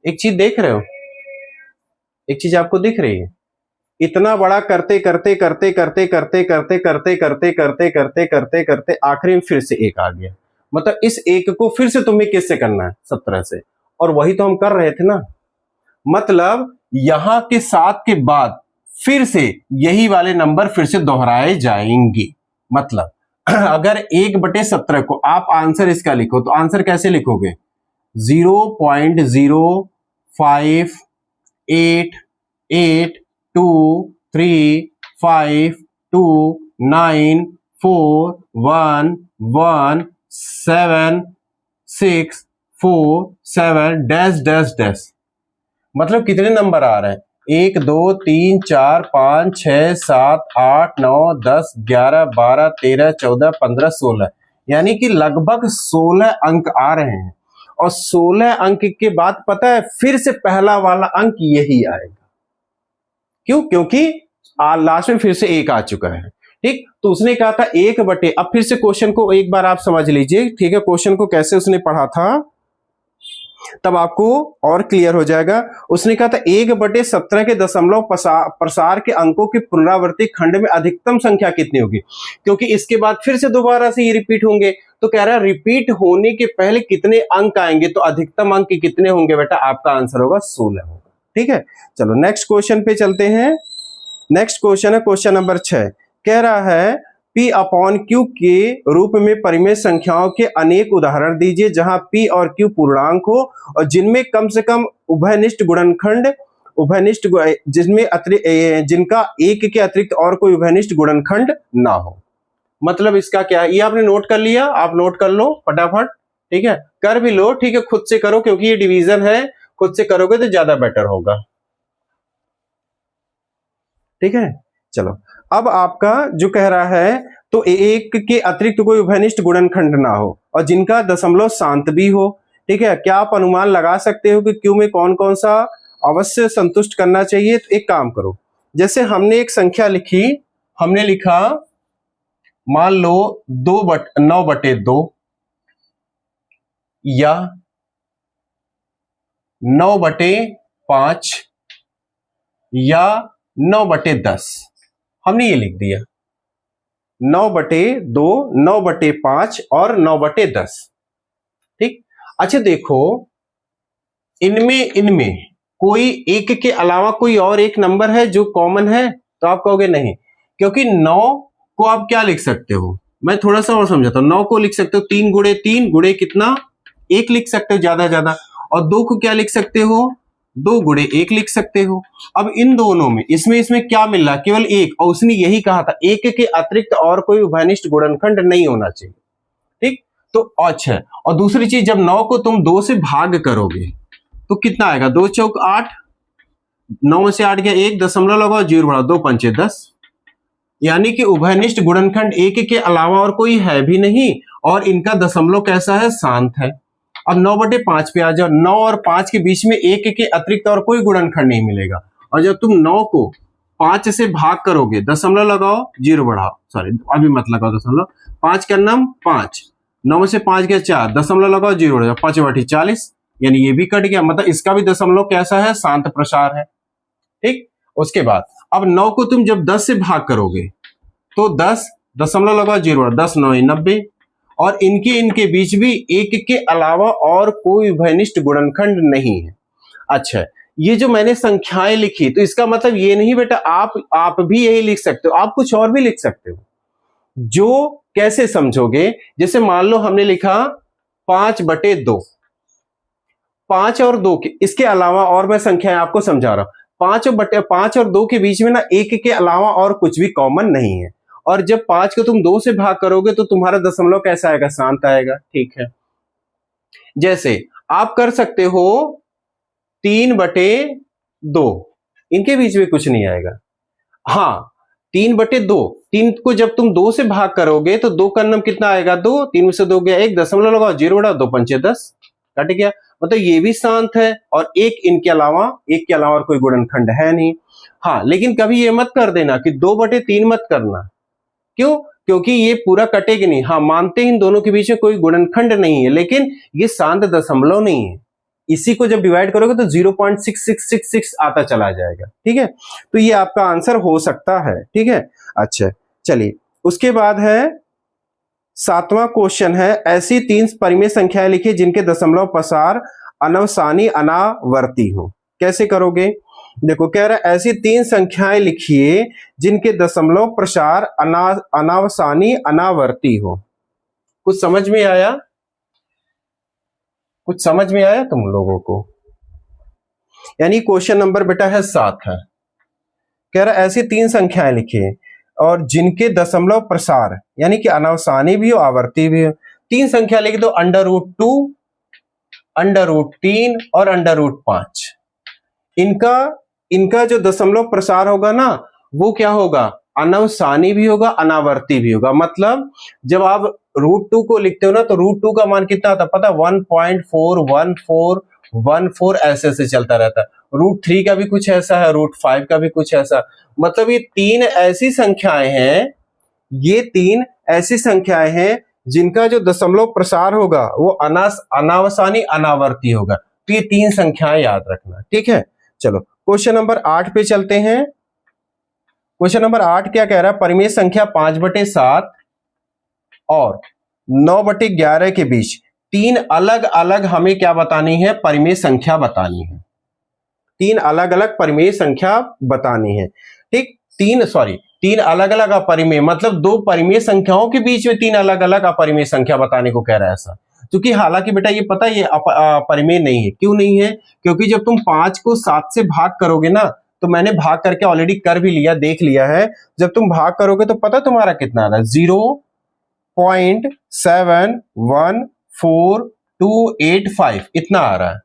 एक चीज देख रहे हो, एक चीज आपको दिख रही है, इतना बड़ा करते करते करते करते करते करते करते करते करते करते करते करते आखिरी में फिर से 1 आ गया, मतलब इस 1 को फिर से तुम्हें किससे करना है 17 से, और वही तो हम कर रहे थे ना, मतलब यहां के 7 के बाद फिर से यही वाले नंबर फिर से दोहराए जाएंगे। मतलब अगर 1/17 को आप आंसर इसका लिखो तो आंसर कैसे लिखोगे, 0.8823352911767 डैश डैश डैश, मतलब कितने नंबर आ रहे हैं 1 2 3 4 5 6 7 8 9 10 11 12 13 14 15 16, यानी कि लगभग 16 अंक आ रहे हैं, और 16 अंक के बाद पता है फिर से पहला वाला अंक यही आएगा, क्यों, क्योंकि लास्ट में फिर से 1 आ चुका है, ठीक, तो उसने कहा था 1/, अब फिर से क्वेश्चन को एक बार आप समझ लीजिए, ठीक है, क्वेश्चन को कैसे उसने पढ़ा था तब आपको और क्लियर हो जाएगा। उसने कहा था 1/17 के दशमलव प्रसार के अंकों के पुनरावर्ती खंड में अधिकतम संख्या कितनी होगी, क्योंकि इसके बाद फिर से दोबारा से ये रिपीट होंगे, तो कह रहा है रिपीट होने के पहले कितने अंक आएंगे, तो अधिकतम अंक कितने होंगे बेटा, आपका आंसर होगा 16 होगा, ठीक है। चलो नेक्स्ट क्वेश्चन पे चलते हैं। नेक्स्ट क्वेश्चन है क्वेश्चन नंबर 6, कह रहा है P/Q के रूप में परिमेय संख्याओं के अनेक उदाहरण दीजिए जहां P और Q पूर्णांक हो और जिनमें कम से कम उभयनिष्ठ गुणनखंड जिनका 1 के अतिरिक्त और कोई उभयनिष्ठ गुणनखंड ना हो। मतलब इसका क्या है, ये आपने नोट कर लिया, आप नोट कर लो फटाफट, ठीक है, कर भी लो, ठीक है, खुद से करो क्योंकि ये डिवीजन है, खुद से करोगे तो ज्यादा बेटर होगा, ठीक है। चलो अब आपका जो कह रहा है तो 1 के अतिरिक्त कोई उभयनिष्ठ गुणनखंड ना हो और जिनका दशमलव शांत भी हो, ठीक है, क्या आप अनुमान लगा सकते हो कि क्यू में कौन कौन सा अवश्य संतुष्ट करना चाहिए। तो एक काम करो, जैसे हमने एक संख्या लिखी, हमने लिखा मान लो 9/2 या 9/5 या 9/10, हमने ये लिख दिया 9/2, 9/5 और 9/10। ठीक। अच्छा देखो, इनमें कोई एक के अलावा कोई और एक नंबर है जो कॉमन है? तो आप कहोगे नहीं, क्योंकि 9 को आप क्या लिख सकते हो, मैं थोड़ा सा और समझाता हूं। 9 को लिख सकते हो 3 गुणे 3 गुणे कितना, 1 लिख सकते हो ज्यादा ज्यादा। और 2 को क्या लिख सकते हो, 2 गुणे 1 लिख सकते हो। अब इन दोनों में इसमें क्या मिल रहा है, केवल 1, और उसने यही कहा था 1 के अतिरिक्त और कोई उभयनिष्ठ गुणनखंड नहीं होना चाहिए। ठीक। तो अच्छा, और दूसरी चीज, जब 9 को तुम 2 से भाग करोगे तो कितना आएगा, 2 चौक 8, 9 में से 8 गया 1, दशमलव लगाओ, 0 बढ़ाओ, 2 पंचे 10। यानी कि उभयनिष्ठ गुणनखंड 1 के अलावा और कोई है भी नहीं, और इनका दशमलव कैसा है, शांत है। अब 9/5 पे आ जाओ, 9 और 5 के बीच में 1 के अतिरिक्त और कोई गुणनखंड नहीं मिलेगा। और जब तुम 9 को 5 से भाग करोगे, दशमलव लगाओ, 0 बढ़ाओ, सॉरी अभी मत लगाओ दशमलव, 5 का नाम 5, 9 में से 5 गया 4, दशमलव लगाओ, 0 बढ़ाओ, 5 बटे 40, यानी ये भी कट गया। मतलब इसका भी दशमलव कैसा है, शांत प्रसार है। ठीक। उसके बाद अब 9 को तुम जब 10 से भाग करोगे तो 10, दशमलव लगाओ, 0, 10 9 90, और इनके बीच भी 1 के अलावा और कोई उभयनिष्ठ गुणनखंड नहीं है। अच्छा, ये जो मैंने संख्याएं लिखी, तो इसका मतलब ये नहीं बेटा आप भी यही लिख सकते हो, आप कुछ और भी लिख सकते हो। जो कैसे समझोगे, जैसे मान लो हमने लिखा 5/2, 5 और 2 के इसके अलावा, और मैं संख्याएं आपको समझा रहा हूं, 5 और 2 के बीच में ना 1 के अलावा और कुछ भी कॉमन नहीं है। और जब 5 को तुम 2 से भाग करोगे तो तुम्हारा दशमलव कैसा आएगा, शांत आएगा। ठीक है। जैसे आप कर सकते हो 3/2, इनके बीच में कुछ नहीं आएगा। हाँ, 3/2, 3 को जब तुम 2 से भाग करोगे तो 2 का नाम कितना आएगा, 2, 3 में से 2 गया 1, दशमलव लगाओ, 0 बढ़ाओ, 2 पंचे 10, कट गया। मतलब ये भी शांत है, और एक के अलावा और कोई गुणनखंड है नहीं। हाँ, लेकिन कभी ये मत कर देना कि 2/3 मत करना। क्यों? क्योंकि ये पूरा कटेगा नहीं। हाँ, मानते हैं इन दोनों के बीच में कोई गुणनखंड नहीं है, लेकिन ये शांत दशमलव नहीं है। इसी को जब डिवाइड करोगे तो 0.6666 आता चला जाएगा। ठीक है, तो ये आपका आंसर हो सकता है। ठीक है। अच्छा चलिए, उसके बाद है 7वां क्वेश्चन है, ऐसी 3 परिमेय संख्याएं लिखिए जिनके दशमलव प्रसार अनवसानी अनावर्ती हो। कैसे करोगे? देखो, कह रहा है ऐसी 3 संख्याएं लिखिए जिनके दशमलव प्रसार अनावसानी अनावर्ती हो। कुछ समझ में आया? कुछ समझ में आया तुम लोगों को? यानी क्वेश्चन नंबर बेटा है 7 है। कह रहा है ऐसी 3 संख्याएं लिखिए और जिनके दशमलव प्रसार यानी कि अनावसानी भी हो आवर्ती भी हो। 3 संख्या लिख दो, √2, √3 और √5। इनका जो दशमलव प्रसार होगा ना, वो क्या होगा, अनावसानी भी होगा अनावर्ती भी होगा। मतलब जब आप √2 को लिखते हो ना, तो √2 का मान कितना आता है पता, 1.41414 ऐसे चलता रहता है। √3 का भी कुछ ऐसा है, √5 का भी कुछ ऐसा। मतलब ये 3 ऐसी संख्याएं हैं, ये 3 ऐसी संख्याएं हैं जिनका जो दशमलव प्रसार होगा वो अनावसानी अनावर्ती होगा। तो ये 3 संख्याएं याद रखना। ठीक है, चलो क्वेश्चन नंबर 8 पे चलते हैं। क्वेश्चन नंबर 8 क्या कह रहा है, परिमेय संख्या 5/7 और 9/11 के बीच 3 अलग अलग हमें क्या बतानी है, परिमेय संख्या बतानी है। 3 अलग अलग परिमेय संख्या बतानी है। ठीक, 3 अलग अलग अपरिमेय, मतलब 2 परिमेय संख्याओं के बीच में 3 अलग अलग अपरिमेय संख्या बताने को कह रहा है ऐसा। क्योंकि हालांकि बेटा ये पता है ये अपरिमेय नहीं है। क्यों नहीं है? क्योंकि जब तुम 5 को 7 से भाग करोगे ना, तो मैंने भाग करके ऑलरेडी कर भी लिया, देख लिया है। जब तुम भाग करोगे तो पता तुम्हारा कितना आ रहा है, 0.71425 इतना आ रहा है।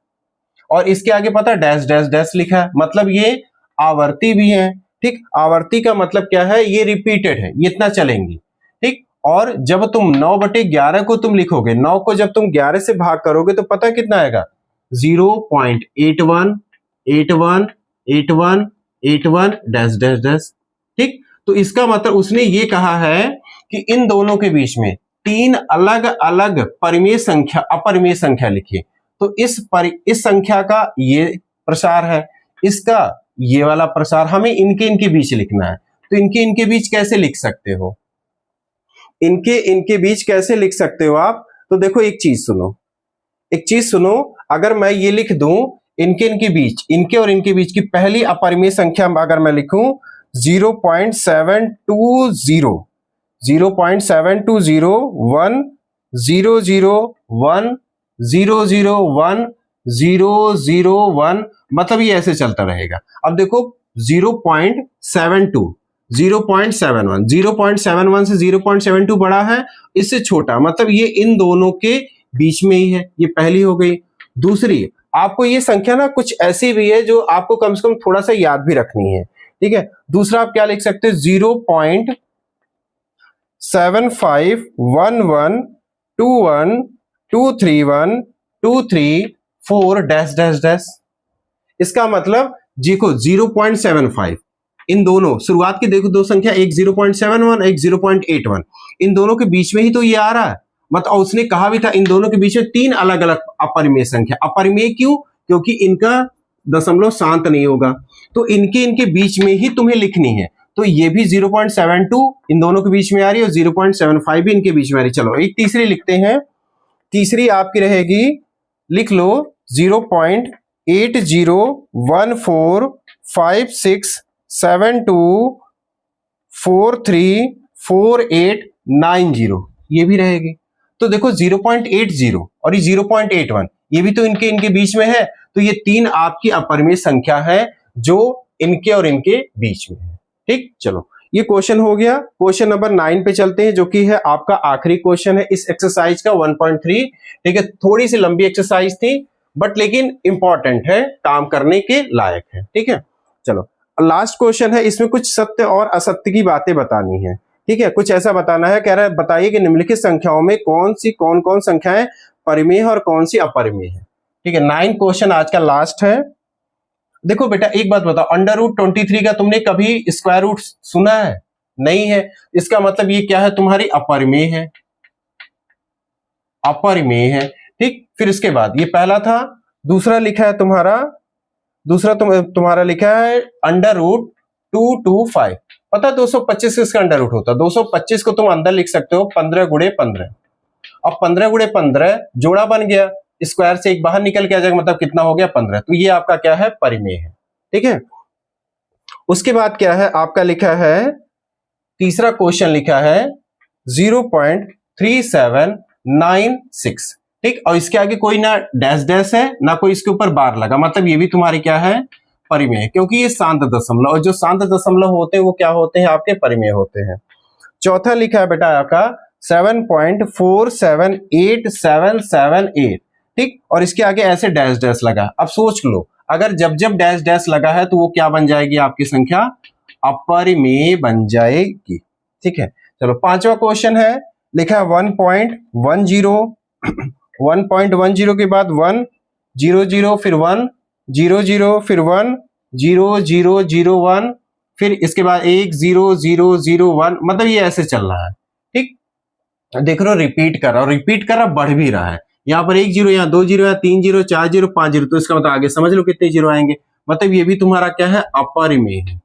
और इसके आगे पता डैश डैश डैश लिखा है, मतलब ये आवर्ती भी है। ठीक, आवर्ती का मतलब क्या है, ये रिपीटेड है, ये इतना चलेंगी। ठीक, और जब तुम 9/11 को तुम लिखोगे, 9 को जब तुम 11 से भाग करोगे तो पता कितना आएगा, 0.81 81 81 81 डैश डैश डैश। ठीक, तो इसका मतलब उसने ये कहा है कि इन दोनों के बीच में 3 अलग अलग परिमेय संख्या अपरिमेय संख्या लिखिए। तो इस संख्या का ये प्रसार है, इसका ये वाला प्रसार, हमें इनके इनके बीच लिखना है। तो इनके इनके बीच कैसे लिख सकते हो, इनके इनके बीच कैसे लिख सकते हो आप? तो देखो एक चीज सुनो, अगर मैं ये लिख दूं इनके इनके बीच, इनके और इनके बीच की पहली अपरिमेय संख्या अगर मैं लिखूं 0.720 0.720 1 0 0 1 0 0 1 0 0 1, मतलब ये ऐसे चलता रहेगा। अब देखो 0.72 0.71 0.71 से 0.72 बड़ा है, इससे छोटा, मतलब ये इन दोनों के बीच में ही है। ये पहली हो गई। दूसरी, आपको ये संख्या ना कुछ ऐसी भी है जो आपको कम से कम थोड़ा सा याद भी रखनी है। ठीक है, दूसरा आप क्या लिख सकते हो 0.751121231234 डैश डैश डैश। इसका मतलब देखो 0.75 इन दोनों शुरुआत की देखो दो संख्या, एक 0.71 एक 0.81, इन दोनों के बीच में ही तो ये आ रहा है। मतलब उसने कहा भी था इन दोनों के बीच में 3 अलग अलग अपरिमेय संख्या। अपरिमेय क्यों? क्योंकि इनका दशमलव शांत नहीं होगा, तो इनके इनके बीच में ही तुम्हें लिखनी है। तो ये भी 0.72 इन दोनों के बीच में आ रही है और 0.75 भी इनके बीच में आ रही है। चलो एक तीसरी लिखते हैं। तीसरी आपकी रहेगी, लिख लो 0.80145672434890, ये भी रहेगी। तो देखो 0.80 और ये 0.81, ये भी तो इनके इनके बीच में है। तो ये 3 आपकी अपरिमेय संख्या है जो इनके और इनके बीच में है। ठीक, चलो ये क्वेश्चन हो गया। क्वेश्चन नंबर 9 पे चलते हैं, जो कि है आपका आखिरी क्वेश्चन है इस एक्सरसाइज का 1.3। ठीक है, थोड़ी सी लंबी एक्सरसाइज थी बट लेकिन इंपॉर्टेंट है, काम करने के लायक है। ठीक है, चलो लास्ट क्वेश्चन है, इसमें कुछ सत्य और असत्य की बातें बतानी है। ठीक है, कुछ ऐसा बताना है, कह रहा है बताइए कि निम्नलिखित संख्याओं में कौन कौन संख्याएं परिमेय है और कौन सी अपरिमेय है। ठीक है, 9 क्वेश्चन आज का लास्ट है। देखो बेटा एक बात बताओ, √23 का तुमने कभी स्क्वायर रूट सुना है? नहीं है। इसका मतलब ये क्या है, तुम्हारी अपरिमेय है, अपरिमेय है। ठीक, फिर इसके बाद ये पहला था, दूसरा लिखा है तुम्हारा, तुम्हारा लिखा है √225। पता 225 किसका अंडर रूट होता है? 225 को तुम अंदर लिख सकते हो 15 गुणे 15। अब 15 गुणे 15 जोड़ा बन गया, स्क्वायर से एक बाहर निकल के आ जाएगा, मतलब कितना हो गया 15। तो ये आपका क्या है, परिमेय है। ठीक है, उसके बाद क्या है आपका लिखा है, तीसरा क्वेश्चन लिखा है 0.3796। ठीक, और इसके आगे कोई ना डैश डैश है ना कोई इसके ऊपर बार लगा, मतलब ये भी तुम्हारे क्या है, परिमेय, क्योंकि ये शांत दशमलव, और जो शांत दशमलव होते हैं वो क्या होते हैं, आपके परिमेय होते हैं। चौथा लिखा है बेटा आपका 7.478778। ठीक, और इसके आगे ऐसे डैश डैश लगा। अब सोच लो, अगर जब जब डैश डैश लगा है तो वो क्या बन जाएगी, आपकी संख्या अपरिमेय बन जाएगी। ठीक है, चलो पांचवा क्वेश्चन है, लिखा है 1.10 1.10 के बाद 1 0 0 फिर 1 0 0 फिर 1 0 0 0 1 फिर इसके बाद 1 0 0 0 1, मतलब ये ऐसे चल रहा है। ठीक, देख रहे हो रिपीट कर रहा, बढ़ भी रहा है। यहाँ पर 1 0, यहाँ 2 0, यहाँ 3 0, 4 0, 5 0, तो इसका मतलब आगे समझ लो कितने जीरो आएंगे, मतलब ये भी तुम्हारा क्या है, अपरिमेय है।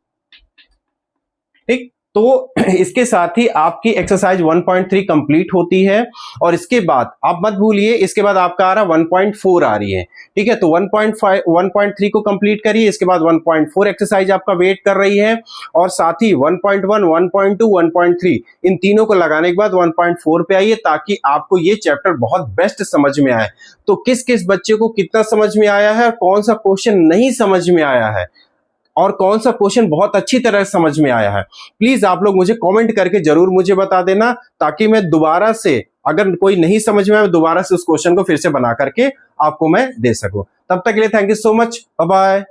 ठीक, तो इसके साथ ही आपकी एक्सरसाइज 1.3 कंप्लीट होती है। और इसके बाद आप मत भूलिए, इसके बाद आपका आ रहा 1.4 आ रही है। ठीक है, तो 1.5 1.3 को कंप्लीट करिए, इसके बाद 1.4 एक्सरसाइज आपका वेट कर रही है। और साथ ही 1.1 1.2 1.3 इन तीनों को लगाने के बाद 1.4 पे आइए, ताकि आपको ये चैप्टर बहुत बेस्ट समझ में आए। तो किस किस बच्चे को कितना समझ में आया है, कौन सा क्वेश्चन नहीं समझ में आया है और कौन सा क्वेश्चन बहुत अच्छी तरह समझ में आया है, प्लीज आप लोग मुझे कमेंट करके जरूर मुझे बता देना, ताकि मैं दोबारा से, अगर कोई नहीं समझ में आए, दोबारा से उस क्वेश्चन को फिर से बना करके आपको मैं दे सकूं। तब तक के लिए thank you so much, bye bye.